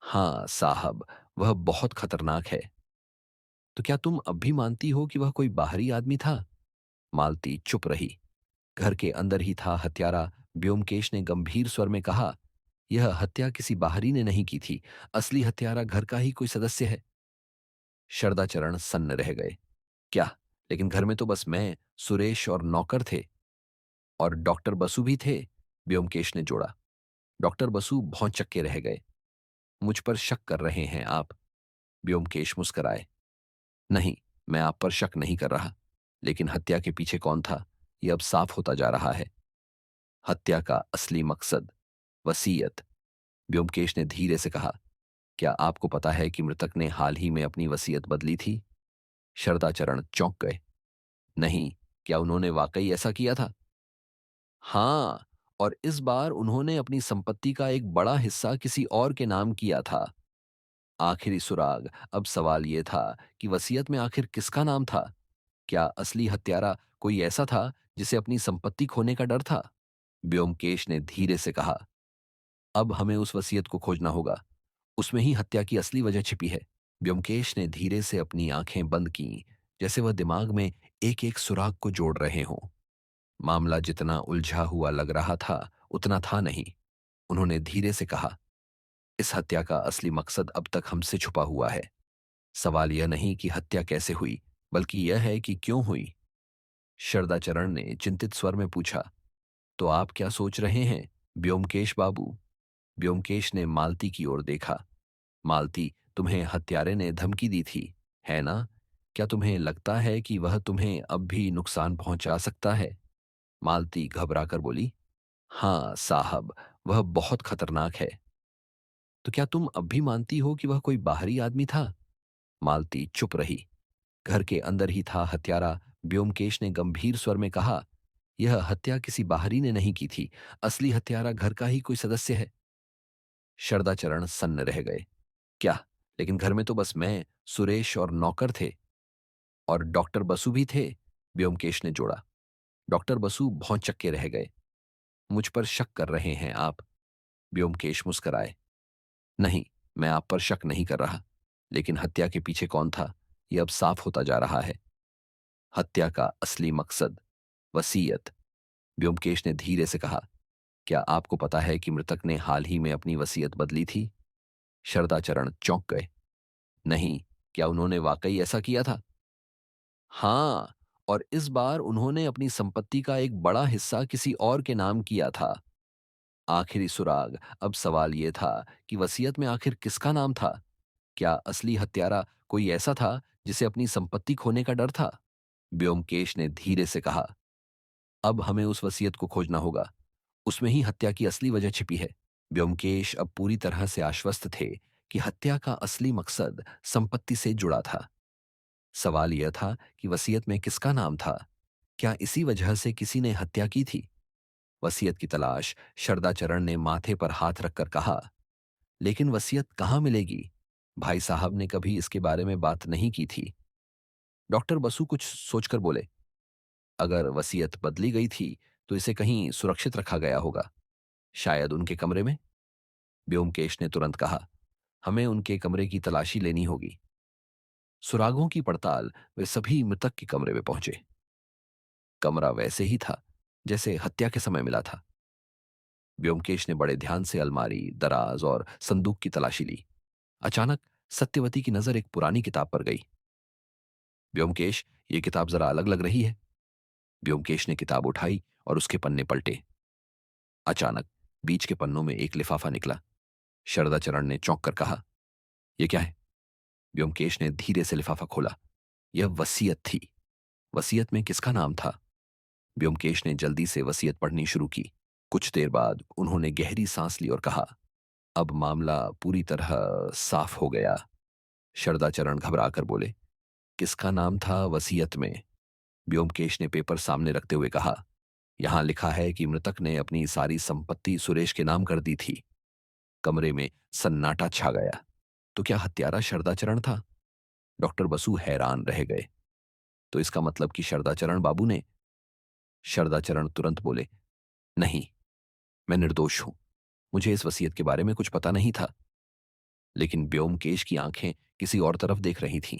हाँ साहब, वह बहुत खतरनाक है। तो क्या तुम अब भी मानती हो कि वह कोई बाहरी आदमी था? मालती चुप रही। घर के अंदर ही था हत्यारा। व्योमकेश ने गंभीर स्वर में कहा, यह हत्या किसी बाहरी ने नहीं की थी। असली हत्यारा घर का ही कोई सदस्य है। शरदाचरण सन्न रह गए। क्या? लेकिन घर में तो बस मैं, सुरेश और नौकर थे। और डॉक्टर बसु भी थे, व्योमकेश ने जोड़ा। डॉक्टर बसु भौंचक्के रह गए। मुझ पर शक कर रहे हैं आप? व्योमकेश मुस्कुराए। नहीं, मैं आप पर शक नहीं कर रहा, लेकिन हत्या के पीछे कौन था यह अब साफ होता जा रहा है। हत्या का असली मकसद, वसीयत। व्योमकेश ने धीरे से कहा, क्या आपको पता है कि मृतक ने हाल ही में अपनी वसीयत बदली थी? शरदाचरण चौंक गए। नहीं, क्या उन्होंने वाकई ऐसा किया था? हाँ, और इस बार उन्होंने अपनी संपत्ति का एक बड़ा हिस्सा किसी और के नाम किया था। आखिरी सुराग। अब सवाल यह था कि वसीयत में आखिर किसका नाम था? क्या असली हत्यारा कोई ऐसा था जिसे अपनी संपत्ति खोने का डर था? व्योमकेश ने धीरे से कहा, अब हमें उस वसीयत को खोजना होगा। उसमें ही हत्या की असली वजह छिपी है। व्योमकेश ने धीरे से अपनी आंखें बंद की, जैसे वह दिमाग में एक एक सुराग को जोड़ रहे हों। मामला जितना उलझा हुआ लग रहा था उतना था नहीं। उन्होंने धीरे से कहा, इस हत्या का असली मकसद अब तक हमसे छुपा हुआ है। सवाल यह नहीं कि हत्या कैसे हुई, बल्कि यह है कि क्यों हुई। शरदाचरण ने चिंतित स्वर में पूछा, तो आप क्या सोच रहे हैं व्योमकेश बाबू? व्योमकेश ने मालती की ओर देखा। मालती, तुम्हें हत्यारे ने धमकी दी थी, है ना? क्या तुम्हें लगता है कि वह तुम्हें अब भी नुकसान पहुंचा सकता है? मालती घबराकर बोली, हाँ साहब, वह बहुत खतरनाक है। तो क्या तुम अब भी मानती हो कि वह कोई बाहरी आदमी था? मालती चुप रही। घर के अंदर ही था हत्यारा। व्योमकेश ने गंभीर स्वर में कहा, यह हत्या किसी बाहरी ने नहीं की थी। असली हत्यारा घर का ही कोई सदस्य है। शरदाचरण सन्न रह गए। क्या? लेकिन घर में तो बस मैं, सुरेश और नौकर थे। और डॉक्टर बसु भी थे, व्योमकेश ने जोड़ा। डॉक्टर बसु भौंचक्के रह गए। मुझ पर शक कर रहे हैं आप? व्योमकेश मुस्कुराए। नहीं, मैं आप पर शक नहीं कर रहा, लेकिन हत्या के पीछे कौन था, यह अब साफ होता जा रहा है। हत्या का असली मकसद, वसीयत। व्योमकेश ने धीरे से कहा, क्या आपको पता है कि मृतक ने हाल ही में अपनी वसीयत बदली थी? शरदाचरण चौंक गए। नहीं, क्या उन्होंने वाकई ऐसा किया था? हाँ, और इस बार उन्होंने अपनी संपत्ति का एक बड़ा हिस्सा किसी और के नाम किया था। आखिरी सुराग, अब सवाल यह था कि वसीयत में आखिर किसका नाम था? क्या असली हत्यारा कोई ऐसा था जिसे अपनी संपत्ति खोने का डर था? व्योमकेश ने धीरे से कहा, अब हमें उस वसीयत को खोजना होगा। उसमें ही हत्या की असली वजह छिपी है। व्योमकेश अब पूरी तरह से आश्वस्त थे कि हत्या का असली मकसद संपत्ति से जुड़ा था। सवाल यह था कि वसीयत में किसका नाम था? क्या इसी वजह से किसी ने हत्या की थी? वसीयत की तलाश, शरदाचरण ने माथे पर हाथ रखकर कहा। लेकिन वसीयत कहाँ मिलेगी? भाई साहब ने कभी इसके बारे में बात नहीं की थी। डॉक्टर बसु कुछ सोचकर बोले, अगर वसीयत बदली गई थी तो इसे कहीं सुरक्षित रखा गया होगा, शायद उनके कमरे में। व्योमकेश ने तुरंत कहा, हमें उनके कमरे की तलाशी लेनी होगी। सुरागों की पड़ताल, वे सभी मृतक के कमरे में पहुंचे। कमरा वैसे ही था जैसे हत्या के समय मिला था। व्योमकेश ने बड़े ध्यान से अलमारी, दराज और संदूक की तलाशी ली। अचानक सत्यवती की नजर एक पुरानी किताब पर गई। व्योमकेश, ये किताब जरा अलग लग रही है। व्योमकेश ने किताब उठाई और उसके पन्ने पलटे। अचानक बीच के पन्नों में एक लिफाफा निकला। शरदाचरण ने चौंक कर कहा, यह क्या है? व्योमकेश ने धीरे से लिफाफा खोला। यह वसीयत थी। वसीयत में किसका नाम था? व्योमकेश ने जल्दी से वसीयत पढ़नी शुरू की। कुछ देर बाद उन्होंने गहरी सांस ली और कहा, अब मामला पूरी तरह साफ हो गया। शरदाचरण घबराकर बोले, किसका नाम था वसीयत में? व्योमकेश ने पेपर सामने रखते हुए कहा, यहां लिखा है कि मृतक ने अपनी सारी संपत्ति सुरेश के नाम कर दी थी। कमरे में सन्नाटा छा गया। तो क्या हत्यारा शरदाचरण था? डॉक्टर बसु हैरान रह गए। तो इसका मतलब कि शरदाचरण बाबू ने? शरदाचरण तुरंत बोले, नहीं, मैं निर्दोष हूं। मुझे इस वसीयत के बारे में कुछ पता नहीं था। लेकिन व्योमकेश की आंखें किसी और तरफ देख रही थीं।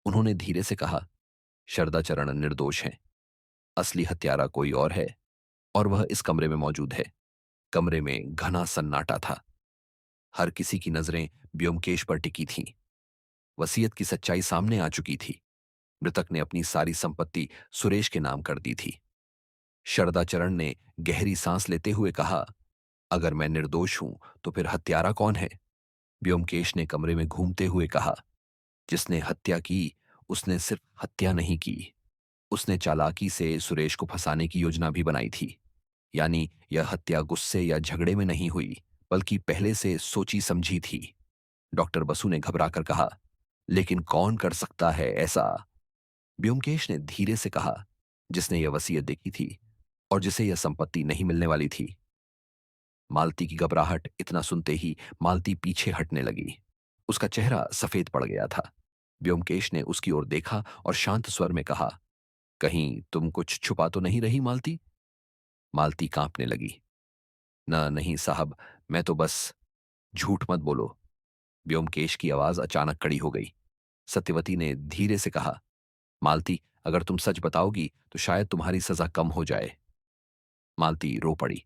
उन्होंने धीरे से कहा, शरदाचरण निर्दोष हैं। असली हत्यारा कोई और है, और वह इस कमरे में मौजूद है। कमरे में घना सन्नाटा था। हर किसी की नजरें व्योमकेश पर टिकी थीं। वसीयत की सच्चाई सामने आ चुकी थी। मृतक ने अपनी सारी संपत्ति सुरेश के नाम कर दी थी। शरदाचरण ने गहरी सांस लेते हुए कहा, अगर मैं निर्दोष हूं तो फिर हत्यारा कौन है? व्योमकेश ने कमरे में घूमते हुए कहा, जिसने हत्या की उसने सिर्फ हत्या नहीं की, उसने चालाकी से सुरेश को फंसाने की योजना भी बनाई थी। यानी यह हत्या गुस्से या झगड़े में नहीं हुई, बल्कि पहले से सोची समझी थी। डॉक्टर बसु ने घबराकर कहा, लेकिन कौन कर सकता है ऐसा? व्योमकेश ने धीरे से कहा, जिसने यह वसीयत देखी थी और जिसे यह संपत्ति नहीं मिलने वाली थी। मालती की घबराहट इतना सुनते ही मालती पीछे हटने लगी। उसका चेहरा सफेद पड़ गया था। व्योमकेश ने उसकी ओर देखा और शांत स्वर में कहा, कहीं तुम कुछ छुपा तो नहीं रही मालती? मालती कांपने लगी। ना नहीं साहब, मैं तो बस। झूठ मत बोलो। व्योमकेश की आवाज अचानक कड़ी हो गई। सत्यवती ने धीरे से कहा, मालती, अगर तुम सच बताओगी तो शायद तुम्हारी सजा कम हो जाए। मालती रो पड़ी।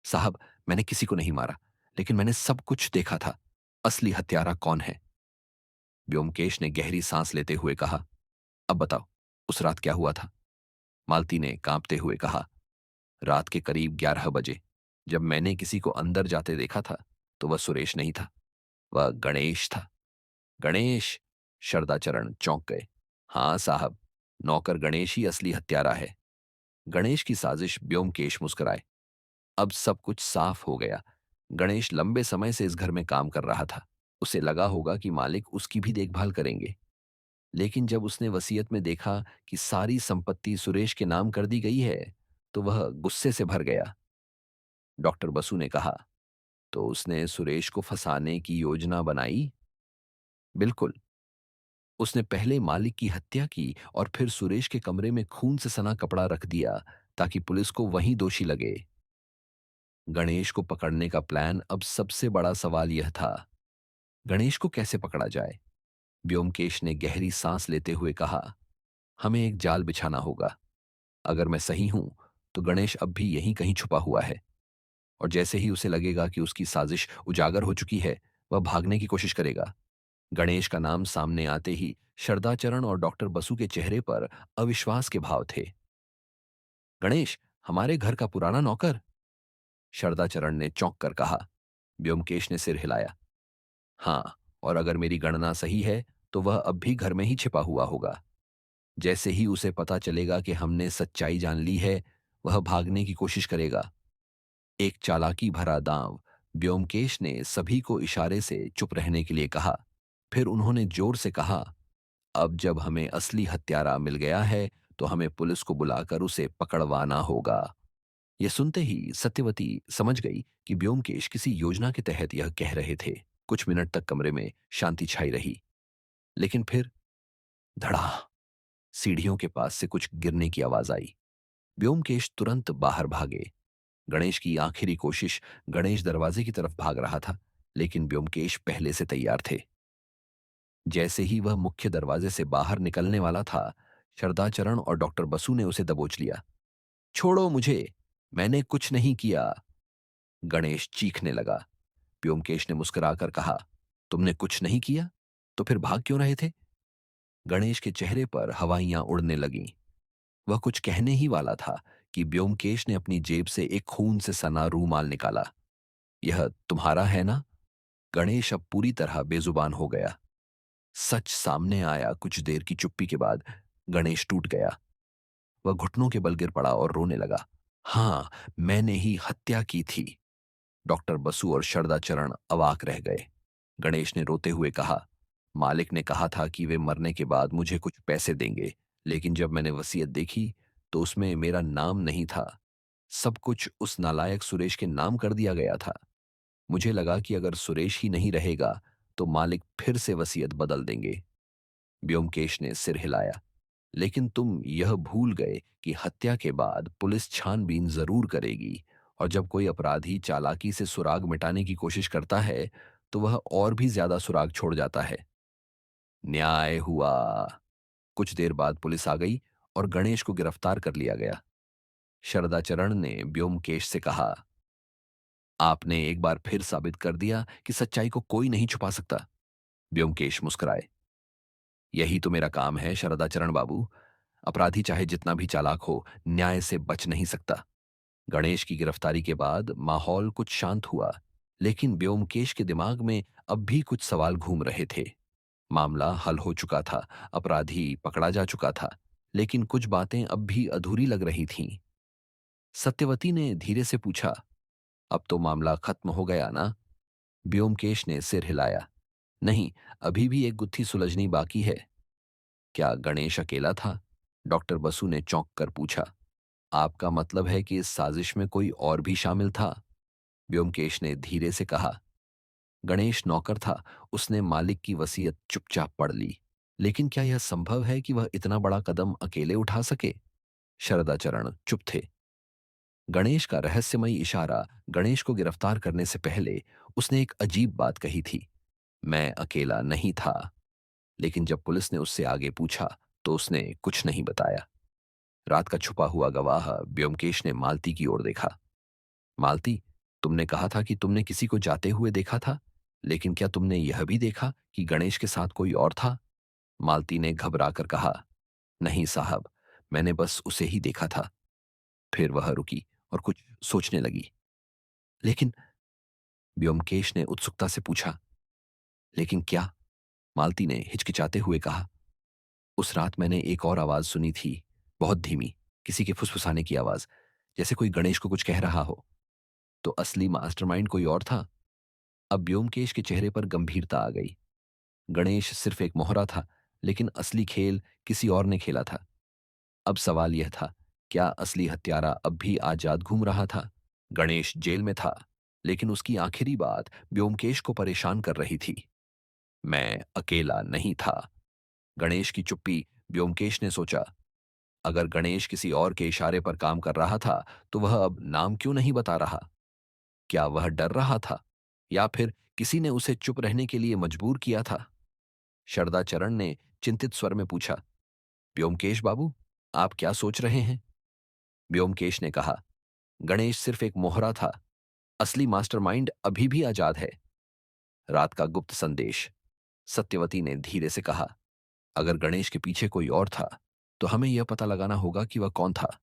साहब, मैंने किसी को नहीं मारा, लेकिन मैंने सब कुछ देखा था। असली हत्यारा कौन है? व्योमकेश ने गहरी सांस लेते हुए कहा, अब बताओ, उस रात क्या हुआ था? मालती ने कांपते हुए कहा, रात के करीब 11 बजे जब मैंने किसी को अंदर जाते देखा था तो वह सुरेश नहीं था, वह गणेश था। गणेश? शरदाचरण चौंक गए। हाँ साहब, नौकर गणेश ही असली हत्यारा है। गणेश की साजिश। व्योमकेश मुस्कुराए। अब सब कुछ साफ हो गया। गणेश लंबे समय से इस घर में काम कर रहा था। उसे लगा होगा कि मालिक उसकी भी देखभाल करेंगे। लेकिन जब उसने वसीयत में देखा कि सारी संपत्ति सुरेश के नाम कर दी गई है, तो वह गुस्से से भर गया। डॉक्टर बसु ने कहा, तो उसने सुरेश को फंसाने की योजना बनाई? बिल्कुल। उसने पहले मालिक की हत्या की और फिर सुरेश के कमरे में खून से सना कपड़ा रख दिया ताकि पुलिस को वही दोषी लगे। गणेश को पकड़ने का प्लान अब सबसे बड़ा सवाल यह था, गणेश को कैसे पकड़ा जाए। ब्योमकेश ने गहरी सांस लेते हुए कहा, हमें एक जाल बिछाना होगा। अगर मैं सही हूं तो गणेश अब भी यहीं कहीं छुपा हुआ है, और जैसे ही उसे लगेगा कि उसकी साजिश उजागर हो चुकी है, वह भागने की कोशिश करेगा। गणेश का नाम सामने आते ही शरदाचरण और डॉक्टर बसु के चेहरे पर अविश्वास के भाव थे। गणेश, हमारे घर का पुराना नौकर? शरदाचरण ने चौंक कर कहा। ब्योमकेश ने सिर हिलाया। हाँ, और अगर मेरी गणना सही है तो वह अब भी घर में ही छिपा हुआ होगा। जैसे ही उसे पता चलेगा कि हमने सच्चाई जान ली है, वह भागने की कोशिश करेगा। एक चालाकी भरा दांव। ब्योमकेश ने सभी को इशारे से चुप रहने के लिए कहा। फिर उन्होंने जोर से कहा, अब जब हमें असली हत्यारा मिल गया है तो हमें पुलिस को बुलाकर उसे पकड़वाना होगा। यह सुनते ही सत्यवती समझ गई कि ब्योमकेश किसी योजना के तहत यह कह रहे थे। कुछ मिनट तक कमरे में शांति छाई रही, लेकिन फिर धड़ा, सीढ़ियों के पास से कुछ गिरने की आवाज आई। ब्योमकेश तुरंत बाहर भागे। गणेश की आखिरी कोशिश, गणेश दरवाजे की तरफ भाग रहा था, लेकिन ब्योमकेश पहले से तैयार थे। जैसे ही वह मुख्य दरवाजे से बाहर निकलने वाला था, शरदाचरण और डॉक्टर बसु ने उसे दबोच लिया। छोड़ो मुझे, मैंने कुछ नहीं किया। गणेश चीखने लगा। ब्योमकेश ने मुस्कुराकर कहा, तुमने कुछ नहीं किया? तो फिर भाग क्यों रहे थे? गणेश के चेहरे पर हवाइयां उड़ने लगीं। वह कुछ कहने ही वाला था कि ब्योमकेश ने अपनी जेब से एक खून से सना रूमाल निकाला। यह तुम्हारा है ना? गणेश अब पूरी तरह बेजुबान हो गया। सच सामने आया। कुछ देर की चुप्पी के बाद गणेश टूट गया। वह घुटनों के बल गिर पड़ा और रोने लगा। हाँ, मैंने ही हत्या की थी। डॉक्टर बसु और शरदाचरण अवाक रह गए। गणेश ने रोते हुए कहा, मालिक ने कहा था कि वे मरने के बाद मुझे कुछ पैसे देंगे, लेकिन जब मैंने वसीयत देखी तो उसमें मेरा नाम नहीं था। सब कुछ उस नालायक सुरेश के नाम कर दिया गया था। मुझे लगा कि अगर सुरेश ही नहीं रहेगा तो मालिक फिर से वसीयत बदल देंगे। ब्योमकेश ने सिर हिलाया। लेकिन तुम यह भूल गए कि हत्या के बाद पुलिस छानबीन जरूर करेगी, और जब कोई अपराधी चालाकी से सुराग मिटाने की कोशिश करता है तो वह और भी ज्यादा सुराग छोड़ जाता है। न्याय हुआ। कुछ देर बाद पुलिस आ गई और गणेश को गिरफ्तार कर लिया गया। शरदाचरण ने ब्योमकेश से कहा, आपने एक बार फिर साबित कर दिया कि सच्चाई को कोई नहीं छुपा सकता। ब्योमकेश मुस्कुराए। यही तो मेरा काम है शरदाचरण बाबू। अपराधी चाहे जितना भी चालाक हो, न्याय से बच नहीं सकता। गणेश की गिरफ्तारी के बाद माहौल कुछ शांत हुआ, लेकिन ब्योमकेश के दिमाग में अब भी कुछ सवाल घूम रहे थे। मामला हल हो चुका था, अपराधी पकड़ा जा चुका था, लेकिन कुछ बातें अब भी अधूरी लग रही थीं। सत्यवती ने धीरे से पूछा, अब तो मामला खत्म हो गया ना? ब्योमकेश ने सिर हिलाया। नहीं, अभी भी एक गुत्थी सुलझनी बाकी है। क्या गणेश अकेला था? डॉक्टर बसु ने चौंक कर पूछा। आपका मतलब है कि इस साजिश में कोई और भी शामिल था? ब्योमकेश ने धीरे से कहा। गणेश नौकर था, उसने मालिक की वसीयत चुपचाप पढ़ ली। लेकिन क्या यह संभव है कि वह इतना बड़ा कदम अकेले उठा सके? शरदाचरण चुप थे। गणेश का रहस्यमयी इशारा गणेश को गिरफ्तार करने से पहले उसने एक अजीब बात कही थी, मैं अकेला नहीं था। लेकिन जब पुलिस ने उससे आगे पूछा तो उसने कुछ नहीं बताया। रात का छुपा हुआ गवाह ब्योमकेश ने मालती की ओर देखा। मालती, तुमने कहा था कि तुमने किसी को जाते हुए देखा था, लेकिन क्या तुमने यह भी देखा कि गणेश के साथ कोई और था? मालती ने घबराकर कहा, नहीं साहब, मैंने बस उसे ही देखा था। फिर वह रुकी और कुछ सोचने लगी। लेकिन, ब्योमकेश ने उत्सुकता से पूछा, लेकिन क्या? मालती ने हिचकिचाते हुए कहा, उस रात मैंने एक और आवाज सुनी थी, बहुत धीमी, किसी के फुसफुसाने की आवाज, जैसे कोई गणेश को कुछ कह रहा हो। तो असली मास्टरमाइंड कोई और था? अब ब्योमकेश के चेहरे पर गंभीरता आ गई। गणेश सिर्फ एक मोहरा था, लेकिन असली खेल किसी और ने खेला था। अब सवाल यह था, क्या असली हत्यारा अब भी आजाद घूम रहा था? गणेश जेल में था, लेकिन उसकी आखिरी बात ब्योमकेश को परेशान कर रही थी। मैं अकेला नहीं था। गणेश की चुप्पी। व्योमकेश ने सोचा, अगर गणेश किसी और के इशारे पर काम कर रहा था तो वह अब नाम क्यों नहीं बता रहा? क्या वह डर रहा था या फिर किसी ने उसे चुप रहने के लिए मजबूर किया था? शरदाचरण ने चिंतित स्वर में पूछा, व्योमकेश बाबू, आप क्या सोच रहे हैं? व्योमकेश ने कहा, गणेश सिर्फ एक मोहरा था, असली मास्टरमाइंड अभी भी आजाद है। रात का गुप्त संदेश। सत्यवती ने धीरे से कहा, अगर गणेश के पीछे कोई और था तो हमें यह पता लगाना होगा कि वह कौन था।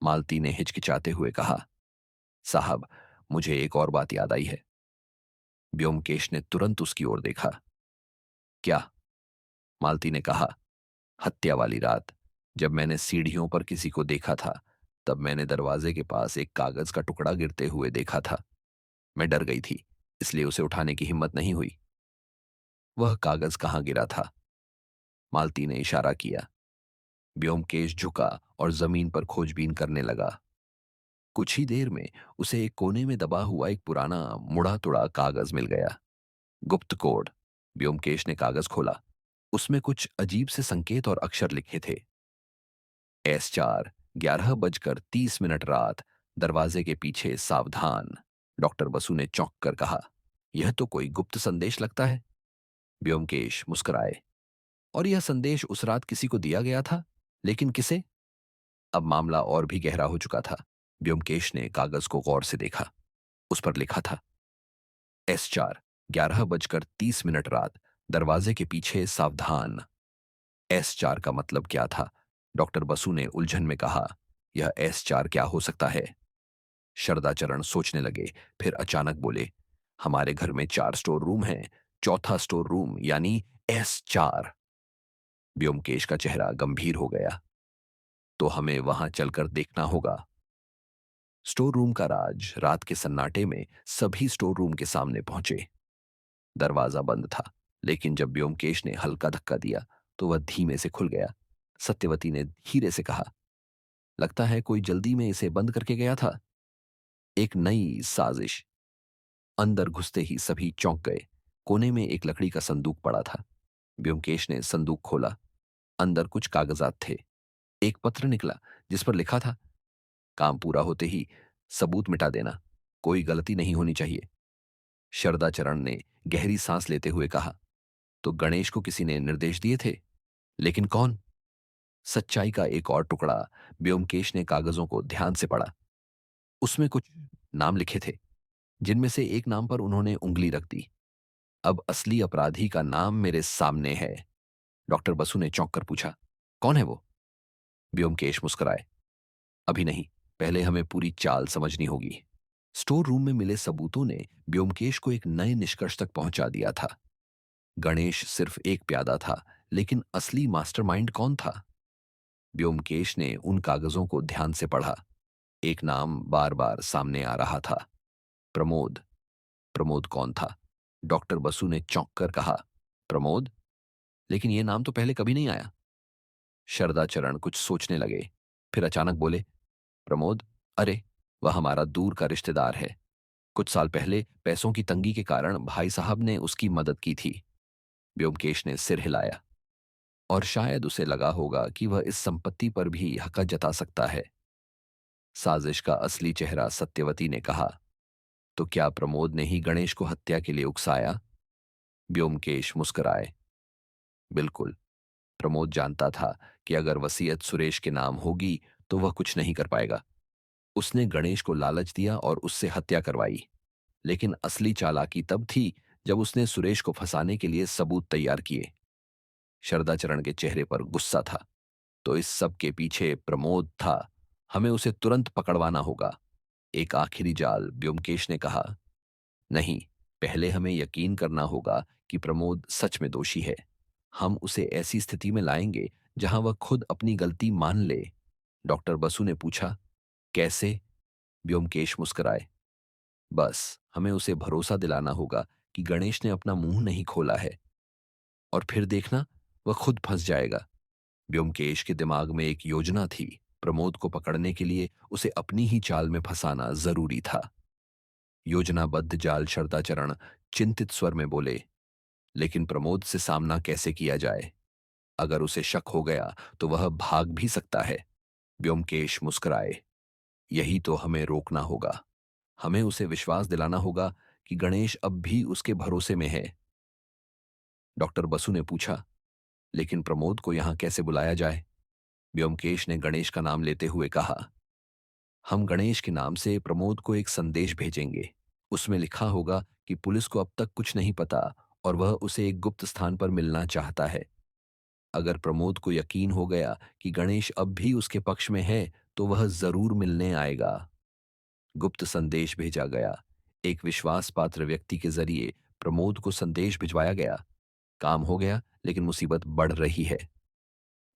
मालती ने हिचकिचाते हुए कहा, साहब, मुझे एक और बात याद आई है। व्योमकेश ने तुरंत उसकी ओर देखा। क्या? मालती ने कहा, हत्या वाली रात जब मैंने सीढ़ियों पर किसी को देखा था, तब मैंने दरवाजे के पास एक कागज का टुकड़ा गिरते हुए देखा था। मैं डर गई थी, इसलिए उसे उठाने की हिम्मत नहीं हुई। वह कागज कहाँ गिरा था? मालती ने इशारा किया। व्योमकेश झुका और जमीन पर खोजबीन करने लगा। कुछ ही देर में उसे एक कोने में दबा हुआ एक पुराना मुड़ा तुड़ा कागज मिल गया। गुप्त कोड। व्योमकेश ने कागज खोला। उसमें कुछ अजीब से संकेत और अक्षर लिखे थे। S4, 11:30 रात, दरवाजे के पीछे सावधान। डॉक्टर बसु ने चौंक कर कहा, यह तो कोई गुप्त संदेश लगता है। व्योमकेश मुस्कुराए। और यह संदेश उस रात किसी को दिया गया था, लेकिन किसे? अब मामला और भी गहरा हो चुका था। व्योमकेश ने कागज को गौर से देखा। उस पर लिखा था, S4, 11:30 रात, दरवाजे के पीछे सावधान। S4 का मतलब क्या था? डॉक्टर बसु ने उलझन में कहा, यह S4 क्या हो सकता है? शरदाचरण सोचने लगे, फिर अचानक बोले, हमारे घर में 4 स्टोर रूम हैं, चौथा स्टोर रूम यानी S4। व्योमकेश का चेहरा गंभीर हो गया। तो हमें वहां चलकर देखना होगा। स्टोर रूम का राज। रात के सन्नाटे में सभी स्टोर रूम के सामने पहुंचे। दरवाजा बंद था, लेकिन जब व्योमकेश ने हल्का धक्का दिया तो वह धीमे से खुल गया। सत्यवती ने धीरे से कहा, लगता है कोई जल्दी में इसे बंद करके गया था। एक नई साजिश। अंदर घुसते ही सभी चौंक गए। कोने में एक लकड़ी का संदूक पड़ा था। व्योमकेश ने संदूक खोला। अंदर कुछ कागजात थे। एक पत्र निकला जिस पर लिखा था, काम पूरा होते ही सबूत मिटा देना, कोई गलती नहीं होनी चाहिए। शरदाचरण ने गहरी सांस लेते हुए कहा, तो गणेश को किसी ने निर्देश दिए थे, लेकिन कौन? सच्चाई का एक और टुकड़ा। व्योमकेश ने कागजों को ध्यान से पढ़ा। उसमें कुछ नाम लिखे थे, जिनमें से एक नाम पर उन्होंने उंगली रख दी। अब असली अपराधी का नाम मेरे सामने है। डॉक्टर बसु ने चौंक कर पूछा, कौन है वो? व्योमकेश मुस्कुराए, अभी नहीं, पहले हमें पूरी चाल समझनी होगी। स्टोर रूम में मिले सबूतों ने व्योमकेश को एक नए निष्कर्ष तक पहुंचा दिया था। गणेश सिर्फ एक प्यादा था, लेकिन असली मास्टरमाइंड कौन था? व्योमकेश ने उन कागजों को ध्यान से पढ़ा। एक नाम बार बार सामने आ रहा था, प्रमोद। प्रमोद कौन था? डॉक्टर बसु ने चौंक कर कहा, प्रमोद? लेकिन यह नाम तो पहले कभी नहीं आया। शरदाचरण कुछ सोचने लगे, फिर अचानक बोले, प्रमोद? अरे, वह हमारा दूर का रिश्तेदार है। कुछ साल पहले पैसों की तंगी के कारण भाई साहब ने उसकी मदद की थी। व्योमकेश ने सिर हिलाया। और शायद उसे लगा होगा कि वह इस संपत्ति पर भी हक जता सकता है। साजिश का असली चेहरा। सत्यवती ने कहा, तो क्या प्रमोद ने ही गणेश को हत्या के लिए उकसाया? व्योमकेश मुस्कुराए, बिल्कुल। प्रमोद जानता था कि अगर वसीयत सुरेश के नाम होगी तो वह कुछ नहीं कर पाएगा। उसने गणेश को लालच दिया और उससे हत्या करवाई। लेकिन असली चालाकी तब थी जब उसने सुरेश को फंसाने के लिए सबूत तैयार किए। शरदाचरण के चेहरे पर गुस्सा था। तो इस सब के पीछे प्रमोद था। हमें उसे तुरंत पकड़वाना होगा। एक आखिरी जाल। व्योमकेश ने कहा, नहीं, पहले हमें यकीन करना होगा कि प्रमोद सच में दोषी है। हम उसे ऐसी स्थिति में लाएंगे जहां वह खुद अपनी गलती मान ले। डॉक्टर बसु ने पूछा, कैसे? व्योमकेश मुस्कुराए, बस हमें उसे भरोसा दिलाना होगा कि गणेश ने अपना मुंह नहीं खोला है, और फिर देखना, वह खुद फंस जाएगा। व्योमकेश के दिमाग में एक योजना थी। प्रमोद को पकड़ने के लिए उसे अपनी ही चाल में फंसाना जरूरी था। योजनाबद्ध जाल। शरदाचरण चिंतित स्वर में बोले, लेकिन प्रमोद से सामना कैसे किया जाए? अगर उसे शक हो गया तो वह भाग भी सकता है। व्योमकेश मुस्कुराए। यही तो हमें रोकना होगा। हमें उसे विश्वास दिलाना होगा कि गणेश अब भी उसके भरोसे में है। डॉक्टर बसु ने पूछा, लेकिन प्रमोद को यहां कैसे बुलाया जाए? व्योमकेश ने गणेश का नाम लेते हुए कहा, हम गणेश के नाम से प्रमोद को एक संदेश भेजेंगे। उसमें लिखा होगा कि पुलिस को अब तक कुछ नहीं पता और वह उसे एक गुप्त स्थान पर मिलना चाहता है। अगर प्रमोद को यकीन हो गया कि गणेश अब भी उसके पक्ष में है, तो वह जरूर मिलने आएगा। गुप्त संदेश भेजा गया। एक विश्वास पात्र व्यक्ति के जरिए प्रमोद को संदेश भिजवाया गया। काम हो गया, लेकिन मुसीबत बढ़ रही है।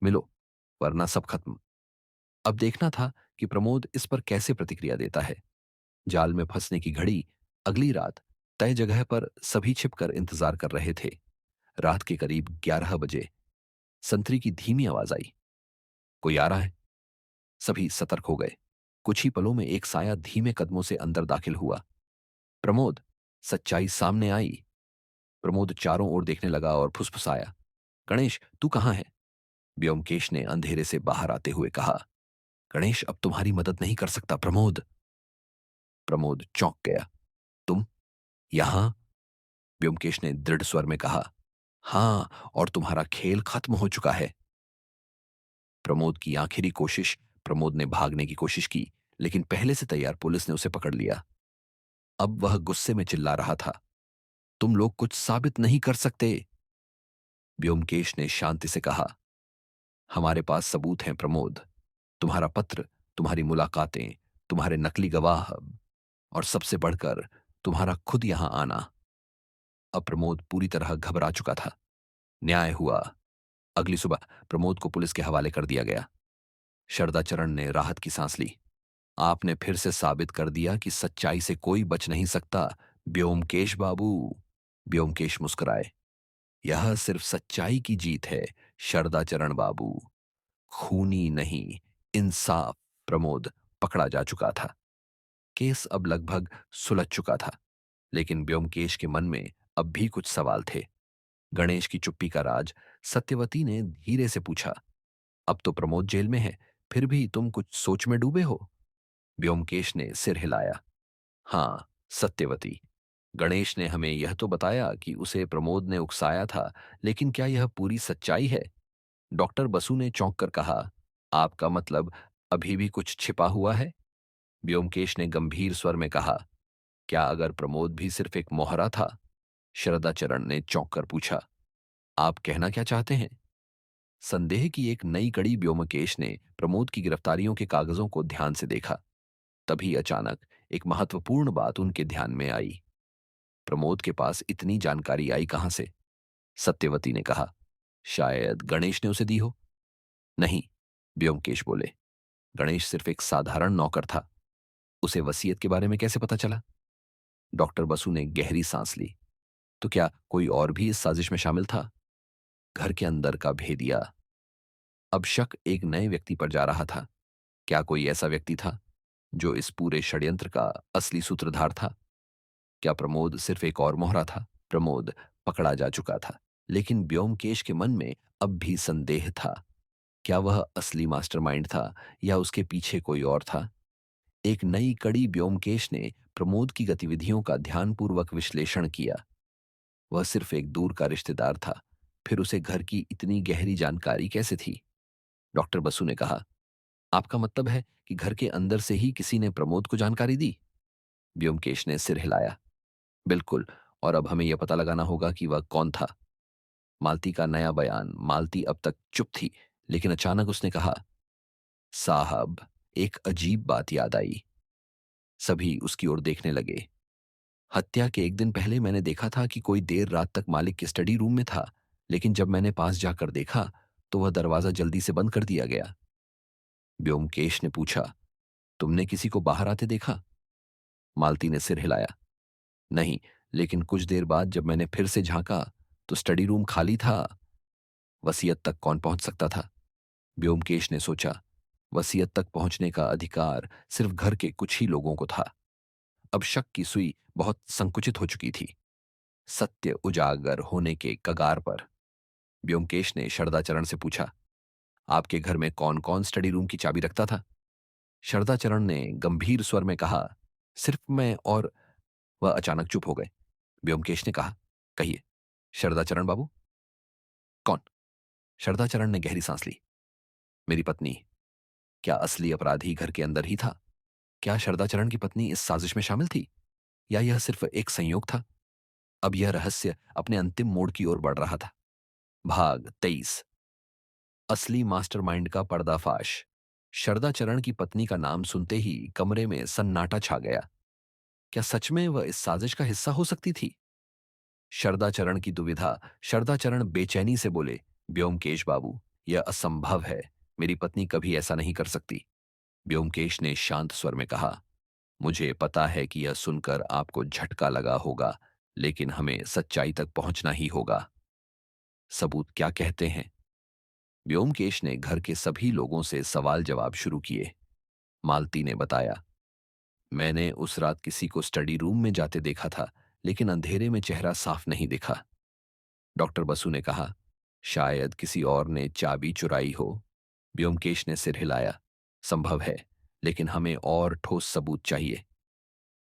मिलो, वरना सब खत्म। अब देखना था कि प्रमोद इस पर कैसे प्रतिक्रिया देता है। जाल में फंसने की घड़ी। अगली रात तय जगह पर सभी छिपकर इंतजार कर रहे थे। रात के करीब 11 बजे संतरी की धीमी आवाज आई, कोई आ रहा है। सभी सतर्क हो गए। कुछ ही पलों में एक साया धीमे कदमों से अंदर दाखिल हुआ। प्रमोद, सच्चाई सामने आई। प्रमोद चारों ओर देखने लगा और फुसफुसाया, गणेश तू कहां है? व्योमकेश ने अंधेरे से बाहर आते हुए कहा, गणेश अब तुम्हारी मदद नहीं कर सकता प्रमोद। प्रमोद चौंक गया। तुम यहां? व्योमकेश ने दृढ़ स्वर में कहा, हां, और तुम्हारा खेल खत्म हो चुका है। प्रमोद की आखिरी कोशिश। प्रमोद ने भागने की कोशिश की, लेकिन पहले से तैयार पुलिस ने उसे पकड़ लिया। अब वह गुस्से में चिल्ला रहा था, तुम लोग कुछ साबित नहीं कर सकते। व्योमकेश ने शांति से कहा, हमारे पास सबूत हैं प्रमोद। तुम्हारा पत्र, तुम्हारी मुलाकातें, तुम्हारे नकली गवाह, और सबसे बढ़कर तुम्हारा खुद यहां आना। अब प्रमोद पूरी तरह घबरा चुका था। न्याय हुआ। अगली सुबह प्रमोद को पुलिस के हवाले कर दिया गया। शरदाचरण ने राहत की सांस ली। आपने फिर से साबित कर दिया कि सच्चाई से कोई बच नहीं सकता, व्योमकेश बाबू। व्योमकेश मुस्कुराए। यह सिर्फ सच्चाई की जीत है, शरदाचरण बाबू। खूनी नहीं, इंसाफ। प्रमोद पकड़ा जा चुका था। केस अब लगभग सुलझ चुका था, लेकिन व्योमकेश के मन में अब भी कुछ सवाल थे। गणेश की चुप्पी का राज। सत्यवती ने धीरे से पूछा, अब तो प्रमोद जेल में है, फिर भी तुम कुछ सोच में डूबे हो? व्योमकेश ने सिर हिलाया। हां, सत्यवती, गणेश ने हमें यह तो बताया कि उसे प्रमोद ने उकसाया था, लेकिन क्या यह पूरी सच्चाई है? डॉक्टर बसु ने चौंक कर कहा, आपका मतलब अभी भी कुछ छिपा हुआ है? व्योमकेश ने गंभीर स्वर में कहा, क्या अगर प्रमोद भी सिर्फ एक मोहरा था? शरदाचरण ने चौंक कर पूछा, आप कहना क्या चाहते हैं? संदेह की एक नई कड़ी। व्योमकेश ने प्रमोद की गिरफ्तारियों के कागजों को ध्यान से देखा। तभी अचानक एक महत्वपूर्ण बात उनके ध्यान में आई। प्रमोद के पास इतनी जानकारी आई कहां से? सत्यवती ने कहा, शायद गणेश ने उसे दी हो। नहीं, व्योमकेश बोले, गणेश सिर्फ एक साधारण नौकर था। उसे वसीयत के बारे में कैसे पता चला? डॉक्टर बसु ने गहरी सांस ली। तो क्या कोई और भी इस साजिश में शामिल था? घर के अंदर का भेदिया। अब शक एक नए व्यक्ति पर जा रहा था। क्या कोई ऐसा व्यक्ति था जो इस पूरे षड्यंत्र का असली सूत्रधार था? क्या प्रमोद सिर्फ एक और मोहरा था? प्रमोद पकड़ा जा चुका था, लेकिन व्योमकेश के मन में अब भी संदेह था। क्या वह असली मास्टरमाइंड था या उसके पीछे कोई और था? एक नई कड़ी। व्योमकेश ने प्रमोद की गतिविधियों का ध्यानपूर्वक विश्लेषण किया। वह सिर्फ एक दूर का रिश्तेदार था, फिर उसे घर की इतनी गहरी जानकारी कैसे थी? डॉक्टर बसु ने कहा, आपका मतलब है कि घर के अंदर से ही किसी ने प्रमोद को जानकारी दी? व्योमकेश ने सिर हिलाया। बिल्कुल, और अब हमें यह पता लगाना होगा कि वह कौन था। मालती का नया बयान। मालती अब तक चुप थी, लेकिन अचानक उसने कहा, साहब, एक अजीब बात याद आई। सभी उसकी ओर देखने लगे। हत्या के एक दिन पहले मैंने देखा था कि कोई देर रात तक मालिक के स्टडी रूम में था, लेकिन जब मैंने पास जाकर देखा तो वह दरवाजा जल्दी से बंद कर दिया गया। व्योमकेश ने पूछा, तुमने किसी को बाहर आते देखा? मालती ने सिर हिलाया। नहीं, लेकिन कुछ देर बाद जब मैंने फिर से झांका तो स्टडी रूम खाली था। वसीयत तक कौन पहुंच सकता था? व्योमकेश ने सोचा, वसीयत तक पहुंचने का अधिकार सिर्फ घर के कुछ ही लोगों को था। अब शक की सुई बहुत संकुचित हो चुकी थी। सत्य उजागर होने के कगार पर। व्योमकेश ने शरदाचरण से पूछा, आपके घर में कौन कौन स्टडी रूम की चाबी रखता था? शरदाचरण ने गंभीर स्वर में कहा, सिर्फ मैं। और वह अचानक चुप हो गए। व्योमकेश ने कहा, कहिए शरदाचरण बाबू। कौन? शरदाचरण ने गहरी सांस ली। मेरी पत्नी। क्या असली अपराधी घर के अंदर ही था? क्या शरदाचरण की पत्नी इस साजिश में शामिल थी, या यह सिर्फ एक संयोग था? अब यह रहस्य अपने अंतिम मोड़ की ओर बढ़ रहा था। भाग 23। असली मास्टरमाइंड का पर्दाफाश। शरदाचरण की पत्नी का नाम सुनते ही कमरे में सन्नाटा छा गया। क्या सच में वह इस साजिश का हिस्सा हो सकती थी? शरदाचरण की दुविधा। शरदाचरण बेचैनी से बोले, व्योमकेश बाबू, यह असंभव है। मेरी पत्नी कभी ऐसा नहीं कर सकती। व्योमकेश ने शांत स्वर में कहा, मुझे पता है कि यह सुनकर आपको झटका लगा होगा, लेकिन हमें सच्चाई तक पहुंचना ही होगा। सबूत क्या कहते हैं? व्योमकेश ने घर के सभी लोगों से सवाल जवाब शुरू किए। मालती ने बताया, मैंने उस रात किसी को स्टडी रूम में जाते देखा था, लेकिन अंधेरे में चेहरा साफ नहीं दिखा। डॉक्टर बसु ने कहा, शायद किसी और ने चाबी चुराई हो। व्योमकेश ने सिर हिलाया, संभव है, लेकिन हमें और ठोस सबूत चाहिए।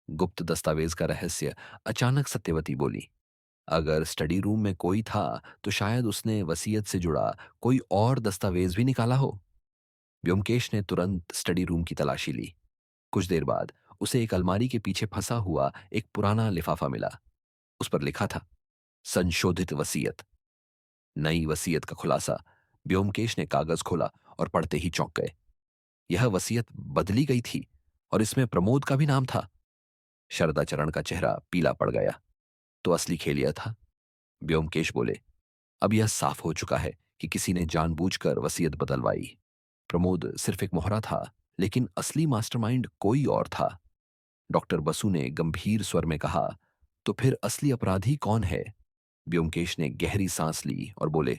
गुप्त दस्तावेज का रहस्य। अचानक सत्यवती बोली, अगर स्टडी रूम में कोई था तो शायद उसने वसीयत से जुड़ा कोई और दस्तावेज भी निकाला हो। व्योमकेश ने तुरंत स्टडी रूम की तलाशी ली। कुछ देर बाद उसे एक अलमारी के पीछे फंसा हुआ एक पुराना लिफाफा मिला। उस पर लिखा था, संशोधित वसीयत। नई वसीयत का खुलासा। व्योमकेश ने कागज खोला और पढ़ते ही चौंक गए। यह वसीयत बदली गई थी और इसमें प्रमोद का भी नाम था। शरदाचरण का चेहरा पीला पड़ गया। तो असली खेल यह था। व्योमकेश बोले, अब यह साफ हो चुका है कि किसी ने जानबूझकर वसीयत बदलवाई। प्रमोद सिर्फ एक मोहरा था, लेकिन असली मास्टरमाइंड कोई और था। डॉक्टर बसु ने गंभीर स्वर में कहा, तो फिर असली अपराधी कौन है? व्योमकेश ने गहरी सांस ली और बोले,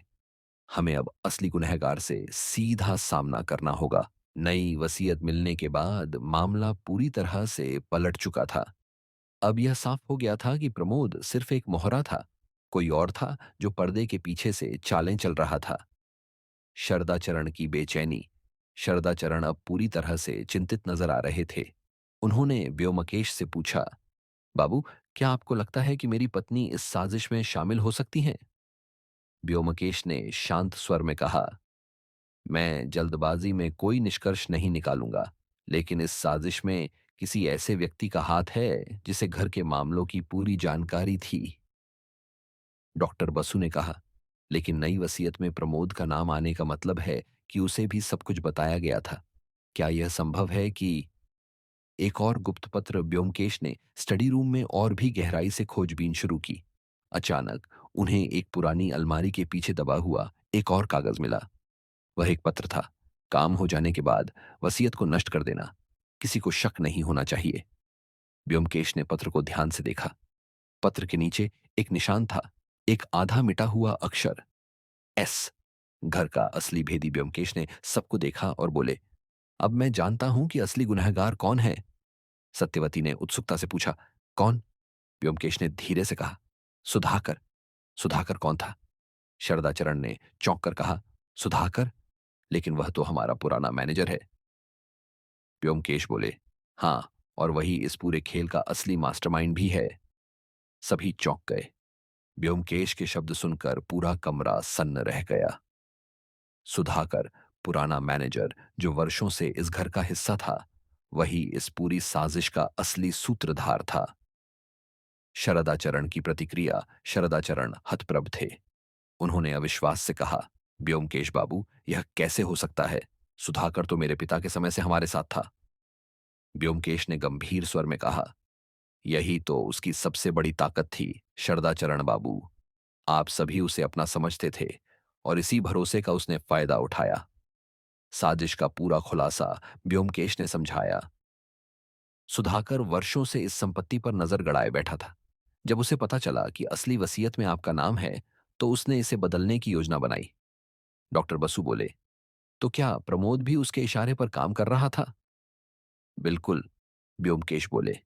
हमें अब असली गुनहगार से सीधा सामना करना होगा। नई वसीयत मिलने के बाद मामला पूरी तरह से पलट चुका था। अब यह साफ हो गया था कि प्रमोद सिर्फ एक मोहरा था। कोई और था जो पर्दे के पीछे से चालें चल रहा था। शरदाचरण की बेचैनी। शरदाचरण अब पूरी तरह से चिंतित नजर आ रहे थे। उन्होंने व्योमकेश से पूछा, बाबू, क्या आपको लगता है कि मेरी पत्नी इस साजिश में शामिल हो सकती हैं? व्योमकेश ने शांत स्वर में कहा, मैं जल्दबाजी में कोई निष्कर्ष नहीं निकालूंगा, लेकिन इस साजिश में किसी ऐसे व्यक्ति का हाथ है जिसे घर के मामलों की पूरी जानकारी थी। डॉक्टर बसु ने कहा, लेकिन नई वसीयत में प्रमोद का नाम आने का मतलब है कि उसे भी सब कुछ बताया गया था। क्या यह संभव है कि? एक और गुप्त पत्र। व्योमकेश ने स्टडी रूम में और भी गहराई से खोजबीन शुरू की। अचानक उन्हें एक पुरानी अलमारी के पीछे दबा हुआ एक और कागज मिला। वह एक पत्र था, काम हो जाने के बाद वसीयत को नष्ट कर देना, किसी को शक नहीं होना चाहिए। व्योमकेश ने पत्र को ध्यान से देखा। पत्र के नीचे एक निशान था, एक आधा मिटा हुआ अक्षर, एस। घर का असली भेदी व्योमकेश ने सबको देखा और बोले, अब मैं जानता हूं कि असली गुनहगार कौन है। सत्यवती ने उत्सुकता से पूछा, कौन? व्योमकेश ने धीरे से कहा, सुधाकर। सुधाकर कौन था? शरदाचरण ने चौंक कर कहा, सुधाकर? लेकिन वह तो हमारा पुराना मैनेजर है। व्योमकेश बोले, हाँ, और वही इस पूरे खेल का असली मास्टरमाइंड भी है। सभी चौंक गए। व्योमकेश के शब्द सुनकर पूरा कमरा सन्न रह गया। सुधाकर, पुराना मैनेजर जो वर्षों से इस घर का हिस्सा था, वही इस पूरी साजिश का असली सूत्रधार था। शरदाचरण की प्रतिक्रिया। शरदाचरण हतप्रभ थे। उन्होंने अविश्वास से कहा, व्योमकेश बाबू, यह कैसे हो सकता है? सुधाकर तो मेरे पिता के समय से हमारे साथ था। व्योमकेश ने गंभीर स्वर में कहा, यही तो उसकी सबसे बड़ी ताकत थी शरदाचरण बाबू। आप सभी उसे अपना समझते थे और इसी भरोसे का उसने फायदा उठाया। साजिश का पूरा खुलासा व्योमकेश ने समझाया। सुधाकर वर्षों से इस संपत्ति पर नजर गड़ाए बैठा था। जब उसे पता चला कि असली वसीयत में आपका नाम है, तो उसने इसे बदलने की योजना बनाई। डॉक्टर बसु बोले, तो क्या प्रमोद भी उसके इशारे पर काम कर रहा था? बिल्कुल, व्योमकेश बोले।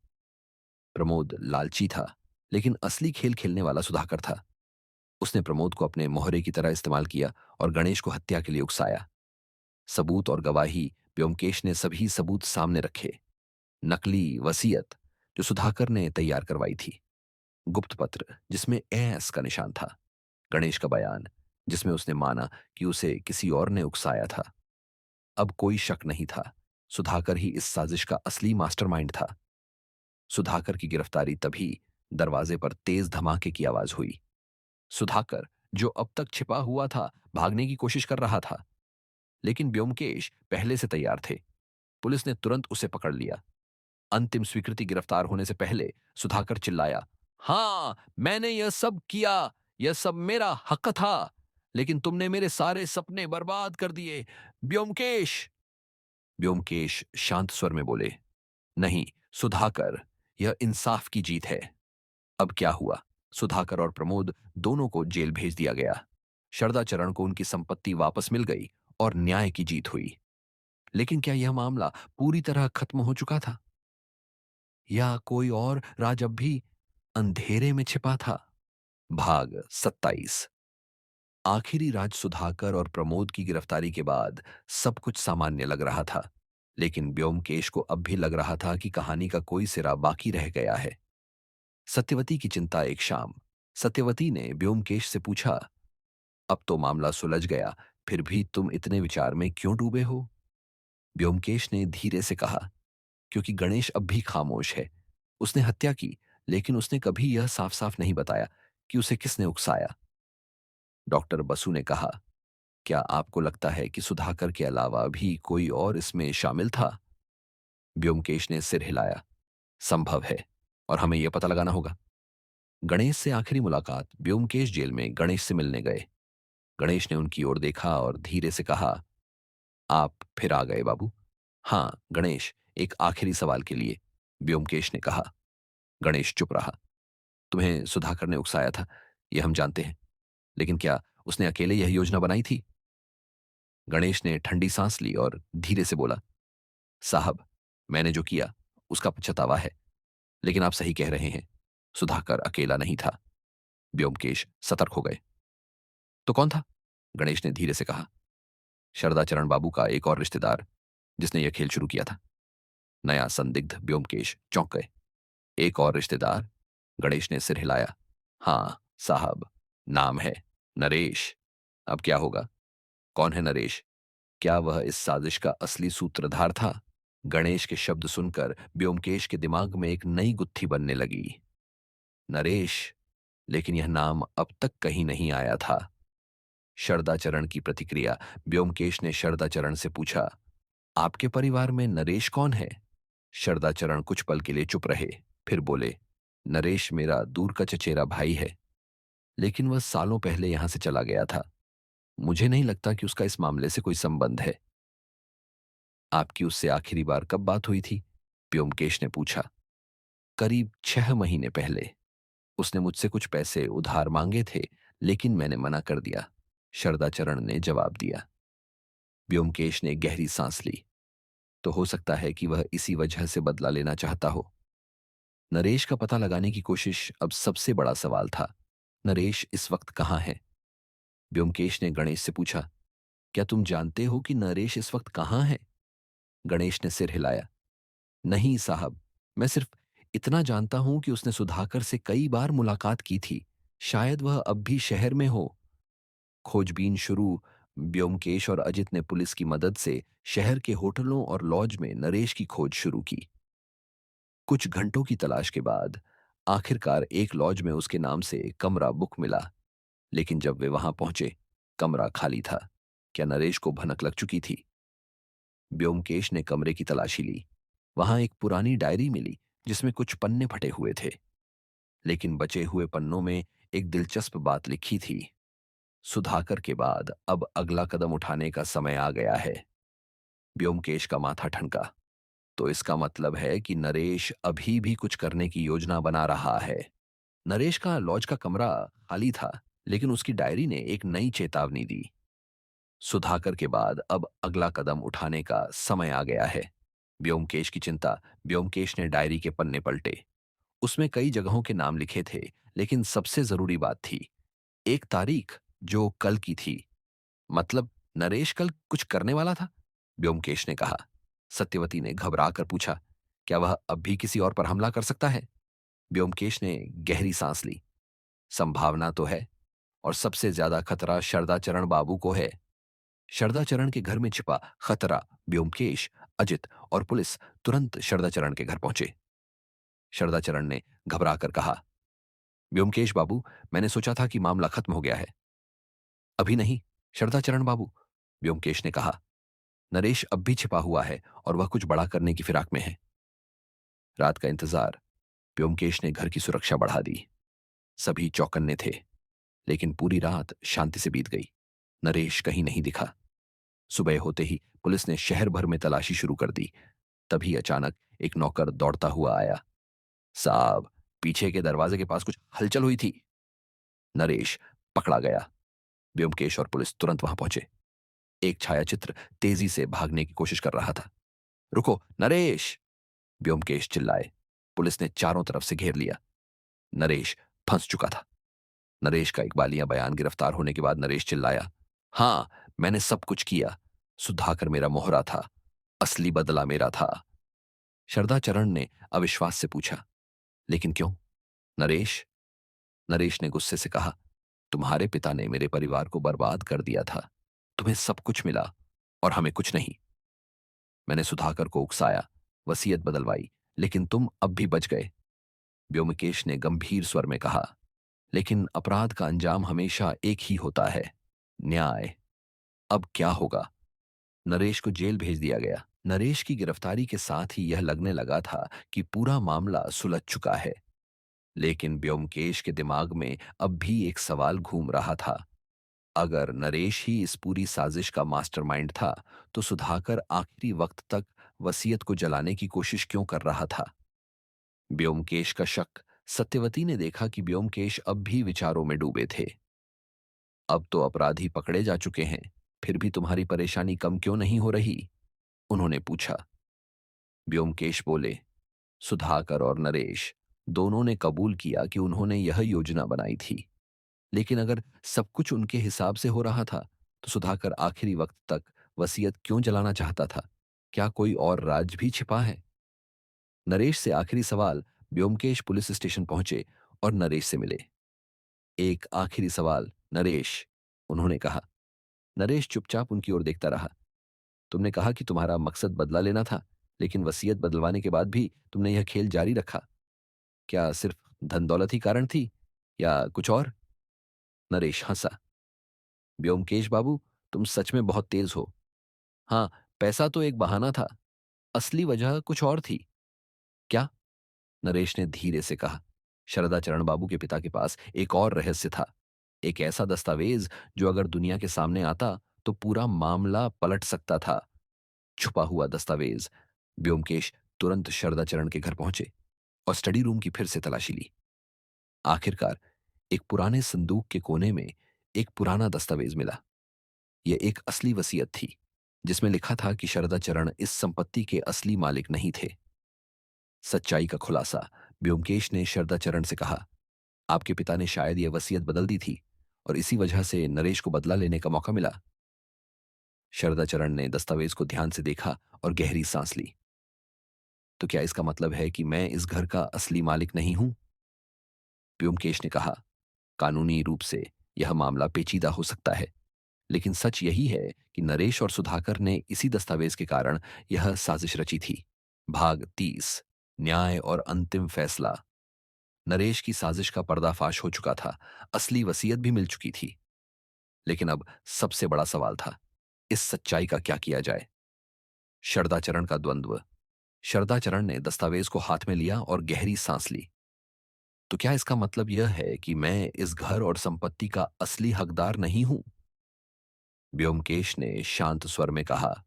प्रमोद लालची था, लेकिन असली खेल खेलने वाला सुधाकर था। उसने प्रमोद को अपने मोहरे की तरह इस्तेमाल किया और गणेश को हत्या के लिए उकसाया। सबूत और गवाही, ब्योमकेश ने सभी सबूत सामने रखे। नकली वसीयत जो सुधाकर ने तैयार करवाई थी, गुप्त पत्र जिसमें एस का निशान था, गणेश का बयान जिसमें उसने माना कि उसे किसी और ने उकसाया था। अब कोई शक नहीं था, सुधाकर ही इस साजिश का असली मास्टरमाइंड था। सुधाकर की गिरफ्तारी तभी दरवाजे पर तेज धमाके की आवाज हुई। सुधाकर, जो अब तक छिपा हुआ था, भागने की कोशिश कर रहा था, लेकिन ब्योमकेश पहले से तैयार थे। पुलिस ने तुरंत उसे पकड़ लिया। अंतिम स्वीकृति गिरफ्तार होने से पहले सुधाकर चिल्लाया, हां, मैंने यह सब किया, यह सब मेरा हक था, लेकिन तुमने मेरे सारे सपने बर्बाद कर दिए। ब्योमकेश। ब्योमकेश शांत स्वर में बोले, नहीं सुधाकर, यह इंसाफ की जीत है। अब क्या हुआ? सुधाकर और प्रमोद दोनों को जेल भेज दिया गया। शरदाचरण को उनकी संपत्ति वापस मिल गई और न्याय की जीत हुई। लेकिन क्या यह मामला पूरी तरह खत्म हो चुका था, या कोई और राज अब भी अंधेरे में छिपा था? भाग 27। आखिरी राज सुधाकर और प्रमोद की गिरफ्तारी के बाद सब कुछ सामान्य लग रहा था, लेकिन ब्योमकेश को अब भी लग रहा था कि कहानी का कोई सिरा बाकी रह गया है। सत्यवती की चिंता। एक शाम सत्यवती ने ब्योमकेश से पूछा, अब तो मामला सुलझ गया, फिर भी तुम इतने विचार में क्यों डूबे हो? ब्योमकेश ने धीरे से कहा, क्योंकि गणेश अब भी खामोश है। उसने हत्या की, लेकिन उसने कभी यह साफ साफ नहीं बताया कि उसे किसने उकसाया। डॉक्टर बसु ने कहा, क्या आपको लगता है कि सुधाकर के अलावा भी कोई और इसमें शामिल था? ब्योमकेश ने सिर हिलाया, संभव है, और हमें यह पता लगाना होगा। गणेश से आखिरी मुलाकात। ब्योमकेश जेल में गणेश से मिलने गए। गणेश ने उनकी ओर देखा और धीरे से कहा, आप फिर आ गए बाबू। हाँ गणेश, एक आखिरी सवाल के लिए, ब्योमकेश ने कहा। गणेश चुप रहा। तुम्हें सुधाकर ने उकसाया था, यह हम जानते हैं, लेकिन क्या उसने अकेले यह योजना बनाई थी? गणेश ने ठंडी सांस ली और धीरे से बोला, साहब, मैंने जो किया उसका पछतावा है, लेकिन आप सही कह रहे हैं, सुधाकर अकेला नहीं था। ब्योमकेश सतर्क हो गए। तो कौन था? गणेश ने धीरे से कहा, शरदाचरण बाबू का एक और रिश्तेदार, जिसने यह खेल शुरू किया था। नया संदिग्ध। ब्योमकेश चौंक गए। एक और रिश्तेदार? गणेश ने सिर हिलाया। हाँ साहब, नाम है नरेश। अब क्या होगा? कौन है नरेश? क्या वह इस साजिश का असली सूत्रधार था? गणेश के शब्द सुनकर ब्योमकेश के दिमाग में एक नई गुत्थी बनने लगी। नरेश, लेकिन यह नाम अब तक कहीं नहीं आया था। शरदाचरण की प्रतिक्रिया। ब्योमकेश ने शरदाचरण से पूछा, आपके परिवार में नरेश कौन है? शरदाचरण कुछ पल के लिए चुप रहे, फिर बोले, नरेश मेरा दूर का चचेरा भाई है, लेकिन वह सालों पहले यहां से चला गया था। मुझे नहीं लगता कि उसका इस मामले से कोई संबंध है। आपकी उससे आखिरी बार कब बात हुई थी? ब्योमकेश ने पूछा। करीब 6 महीने पहले। उसने मुझसे कुछ पैसे उधार मांगे थे, लेकिन मैंने मना कर दिया, शरदाचरण ने जवाब दिया। ब्योमकेश ने गहरी सांस ली। तो हो सकता है कि वह इसी वजह से बदला लेना चाहता हो। नरेश का पता लगाने की कोशिश अब सबसे बड़ा सवाल था। नरेश इस वक्त कहाँ है? ब्योमकेश ने गणेश से पूछा, क्या तुम जानते हो कि नरेश इस वक्त कहाँ है? गणेश ने सिर हिलाया। नहीं साहब, मैं सिर्फ इतना जानता हूं कि उसने सुधाकर से कई बार मुलाकात की थी। शायद वह अब भी शहर में हो। खोजबीन शुरू। ब्योमकेश और अजित ने पुलिस की मदद से शहर के होटलों और लॉज में नरेश की खोज शुरू की। कुछ घंटों की तलाश के बाद आखिरकार एक लॉज में उसके नाम से कमरा बुक मिला, लेकिन जब वे वहां पहुंचे, कमरा खाली था। क्या नरेश को भनक लग चुकी थी? ब्योमकेश ने कमरे की तलाशी ली। वहां एक पुरानी डायरी मिली जिसमें कुछ पन्ने फटे हुए थे, लेकिन बचे हुए पन्नों में एक दिलचस्प बात लिखी थी, सुधाकर के बाद अब अगला कदम उठाने का समय आ गया है। ब्योमकेश का माथा ठनका। तो इसका मतलब है कि नरेश अभी भी कुछ करने की योजना बना रहा है। नरेश का लॉज का कमरा खाली था, लेकिन उसकी डायरी ने एक नई चेतावनी दी। सुधाकर के बाद अब अगला कदम उठाने का समय आ गया है। ब्योमकेश की चिंता। ब्योमकेश ने डायरी के पन्ने पलटे। उसमें कई जगहों के नाम लिखे थे, लेकिन सबसे जरूरी बात थी, एक तारीख जो कल की थी। मतलब नरेश कल कुछ करने वाला था? व्योमकेश ने कहा। सत्यवती ने घबरा कर पूछा, क्या वह अब भी किसी और पर हमला कर सकता है? व्योमकेश ने गहरी सांस ली। संभावना तो है, और सबसे ज्यादा खतरा शरदाचरण बाबू को है। शरदाचरण के घर में छिपा खतरा। व्योमकेश, अजित और पुलिस तुरंत शरदाचरण के घर पहुंचे। शरदाचरण ने घबरा कर कहा, व्योमकेश बाबू, मैंने सोचा था कि मामला खत्म हो गया है। अभी नहीं, शरदाचरण बाबू, व्योमकेश ने कहा। नरेश अब भी छिपा हुआ है और वह कुछ बड़ा करने की फिराक में है। रात का इंतजार। व्योमकेश ने घर की सुरक्षा बढ़ा दी। सभी चौकन्ने थे, लेकिन पूरी रात शांति से बीत गई। नरेश कहीं नहीं दिखा। सुबह होते ही पुलिस ने शहर भर में तलाशी शुरू कर दी। तभी अचानक एक नौकर दौड़ता हुआ आया। साहब, पीछे के दरवाजे के पास कुछ हलचल हुई थी। नरेश पकड़ा गया। व्योमकेश और पुलिस तुरंत वहां पहुंचे। एक छायाचित्र तेजी से भागने की कोशिश कर रहा था। रुको नरेश, व्योमकेश चिल्लाए। पुलिस ने चारों तरफ से घेर लिया। नरेश फंस चुका था। नरेश का इकबालियां बयान गिरफ्तार होने के बाद नरेश चिल्लाया, हां, मैंने सब कुछ किया। सुधाकर मेरा मोहरा था। असली बदला मेरा था। शरदाचरण ने अविश्वास से पूछा, लेकिन क्यों? नरेश नरेश ने गुस्से से कहा, तुम्हारे पिता ने मेरे परिवार को बर्बाद कर दिया था। तुम्हें सब कुछ मिला और हमें कुछ नहीं। मैंने सुधाकर को उकसाया, वसीयत बदलवाई, लेकिन तुम अब भी बच गए। व्योमकेश ने गंभीर स्वर में कहा, लेकिन अपराध का अंजाम हमेशा एक ही होता है, न्याय। अब क्या होगा? नरेश को जेल भेज दिया गया। नरेश की गिरफ्तारी के साथ ही यह लगने लगा था कि पूरा मामला सुलझ चुका है। लेकिन व्योमकेश के दिमाग में अब भी एक सवाल घूम रहा था। अगर नरेश ही इस पूरी साजिश का मास्टरमाइंड था, तो सुधाकर आखिरी वक्त तक वसीयत को जलाने की कोशिश क्यों कर रहा था? व्योमकेश का शक। सत्यवती ने देखा कि व्योमकेश अब भी विचारों में डूबे थे। अब तो अपराधी पकड़े जा चुके हैं, फिर भी तुम्हारी परेशानी कम क्यों नहीं हो रही? उन्होंने पूछा। व्योमकेश बोले, सुधाकर और नरेश दोनों ने कबूल किया कि उन्होंने यह योजना बनाई थी। लेकिन अगर सब कुछ उनके हिसाब से हो रहा था, तो सुधाकर आखिरी वक्त तक वसीयत क्यों जलाना चाहता था? क्या कोई और राज भी छिपा है? नरेश से आखिरी सवाल। व्योमकेश पुलिस स्टेशन पहुंचे और नरेश से मिले। एक आखिरी सवाल, नरेश, उन्होंने कहा। नरेश चुपचाप उनकी ओर देखता रहा। तुमने कहा कि तुम्हारा मकसद बदला लेना था, लेकिन वसीयत बदलवाने के बाद भी तुमने यह खेल जारी रखा। क्या सिर्फ धन दौलत ही कारण थी, या कुछ और? नरेश हंसा। व्योमकेश बाबू, तुम सच में बहुत तेज हो। हाँ, पैसा तो एक बहाना था, असली वजह कुछ और थी। क्या? नरेश ने धीरे से कहा। शरदाचरण बाबू के पिता के पास एक और रहस्य था। एक ऐसा दस्तावेज जो अगर दुनिया के सामने आता तो पूरा मामला पलट सकता था। छुपा हुआ दस्तावेज। व्योमकेश तुरंत शरदाचरण के घर पहुंचे और स्टडी रूम की फिर से तलाशी ली। आखिरकार एक पुराने संदूक के कोने में एक पुराना दस्तावेज मिला। यह एक असली वसीयत थी, जिसमें लिखा था कि शरदाचरण इस संपत्ति के असली मालिक नहीं थे। सच्चाई का खुलासा। व्योमकेश ने शरदाचरण से कहा, आपके पिता ने शायद यह वसीयत बदल दी थी और इसी वजह से नरेश को बदला लेने का मौका मिला। शरदाचरण ने दस्तावेज को ध्यान से देखा और गहरी सांस ली। तो क्या इसका मतलब है कि मैं इस घर का असली मालिक नहीं हूं? व्योमकेश ने कहा, कानूनी रूप से यह मामला पेचीदा हो सकता है, लेकिन सच यही है कि नरेश और सुधाकर ने इसी दस्तावेज के कारण यह साजिश रची थी। भाग 30, न्याय और अंतिम फैसला। नरेश की साजिश का पर्दाफाश हो चुका था। असली वसीयत भी मिल चुकी थी। लेकिन अब सबसे बड़ा सवाल था, इस सच्चाई का क्या किया जाए? शरदाचरण का द्वंद्व। शरदाचरण ने दस्तावेज को हाथ में लिया और गहरी सांस ली। तो क्या इसका मतलब यह है कि मैं इस घर और संपत्ति का असली हकदार नहीं हूं? व्योमकेश ने शांत स्वर में कहा,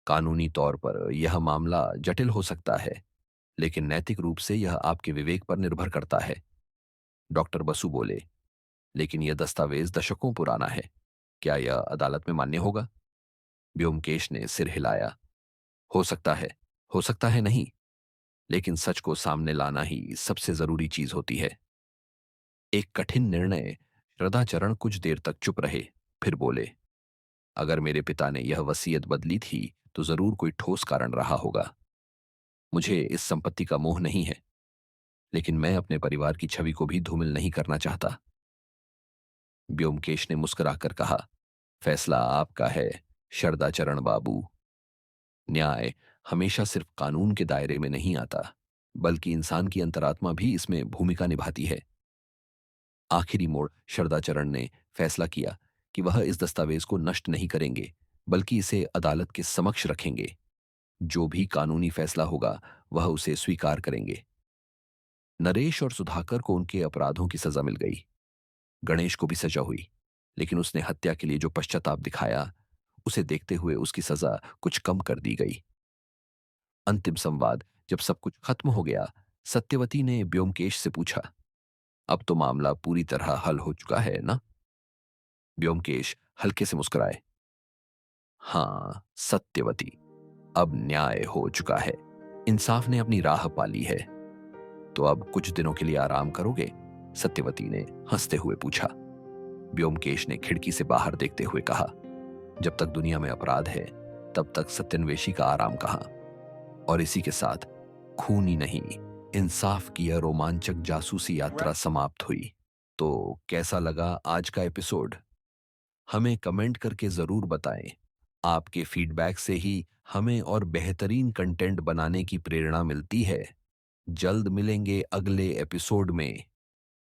कानूनी तौर पर यह मामला जटिल हो सकता है, लेकिन नैतिक रूप से यह आपके विवेक पर निर्भर करता है। डॉक्टर बसु बोले, लेकिन यह दस्तावेज दशकों पुराना है। क्या यह अदालत में मान्य होगा? व्योमकेश ने सिर हिलाया। हो सकता है, हो सकता है नहीं, लेकिन सच को सामने लाना ही सबसे जरूरी चीज होती है। एक कठिन निर्णय श्रद्धाचरण कुछ देर तक चुप रहे, फिर बोले, अगर मेरे पिता ने यह वसीयत बदली थी तो जरूर कोई ठोस कारण रहा होगा। मुझे इस संपत्ति का मोह नहीं है, लेकिन मैं अपने परिवार की छवि को भी धूमिल नहीं करना चाहता। ब्योमकेश ने मुस्कुराकर कहा, फैसला आपका है शरदाचरण बाबू। न्याय हमेशा सिर्फ कानून के दायरे में नहीं आता, बल्कि इंसान की अंतरात्मा भी इसमें भूमिका निभाती है। आखिरी मोड़ शरदाचरण ने फैसला किया कि वह इस दस्तावेज को नष्ट नहीं करेंगे, बल्कि इसे अदालत के समक्ष रखेंगे। जो भी कानूनी फैसला होगा वह उसे स्वीकार करेंगे। नरेश और सुधाकर को उनके अपराधों की सजा मिल गई। गणेश को भी सजा हुई, लेकिन उसने हत्या के लिए जो पश्चाताप दिखाया, उसे देखते हुए उसकी सजा कुछ कम कर दी गई। अंतिम संवाद जब सब कुछ खत्म हो गया, सत्यवती ने ब्योमकेश से पूछा, अब तो मामला पूरी तरह हल हो चुका है ना? ब्योमकेश हल्के से मुस्कुराए, हाँ सत्यवती, अब न्याय हो चुका है। इंसाफ ने अपनी राह पाली है। तो अब कुछ दिनों के लिए आराम करोगे? सत्यवती ने हंसते हुए पूछा। ब्योमकेश ने खिड़की से बाहर देखते हुए कहा, जब तक दुनिया में अपराध है, तब तक सत्यान्वेषी का आराम कहाँ। और इसी के साथ खूनी नहीं, इंसाफ की यह रोमांचक जासूसी यात्रा समाप्त हुई। तो कैसा लगा आज का एपिसोड? हमें कमेंट करके जरूर बताएं। आपके फीडबैक से ही हमें और बेहतरीन कंटेंट बनाने की प्रेरणा मिलती है। जल्द मिलेंगे अगले एपिसोड में।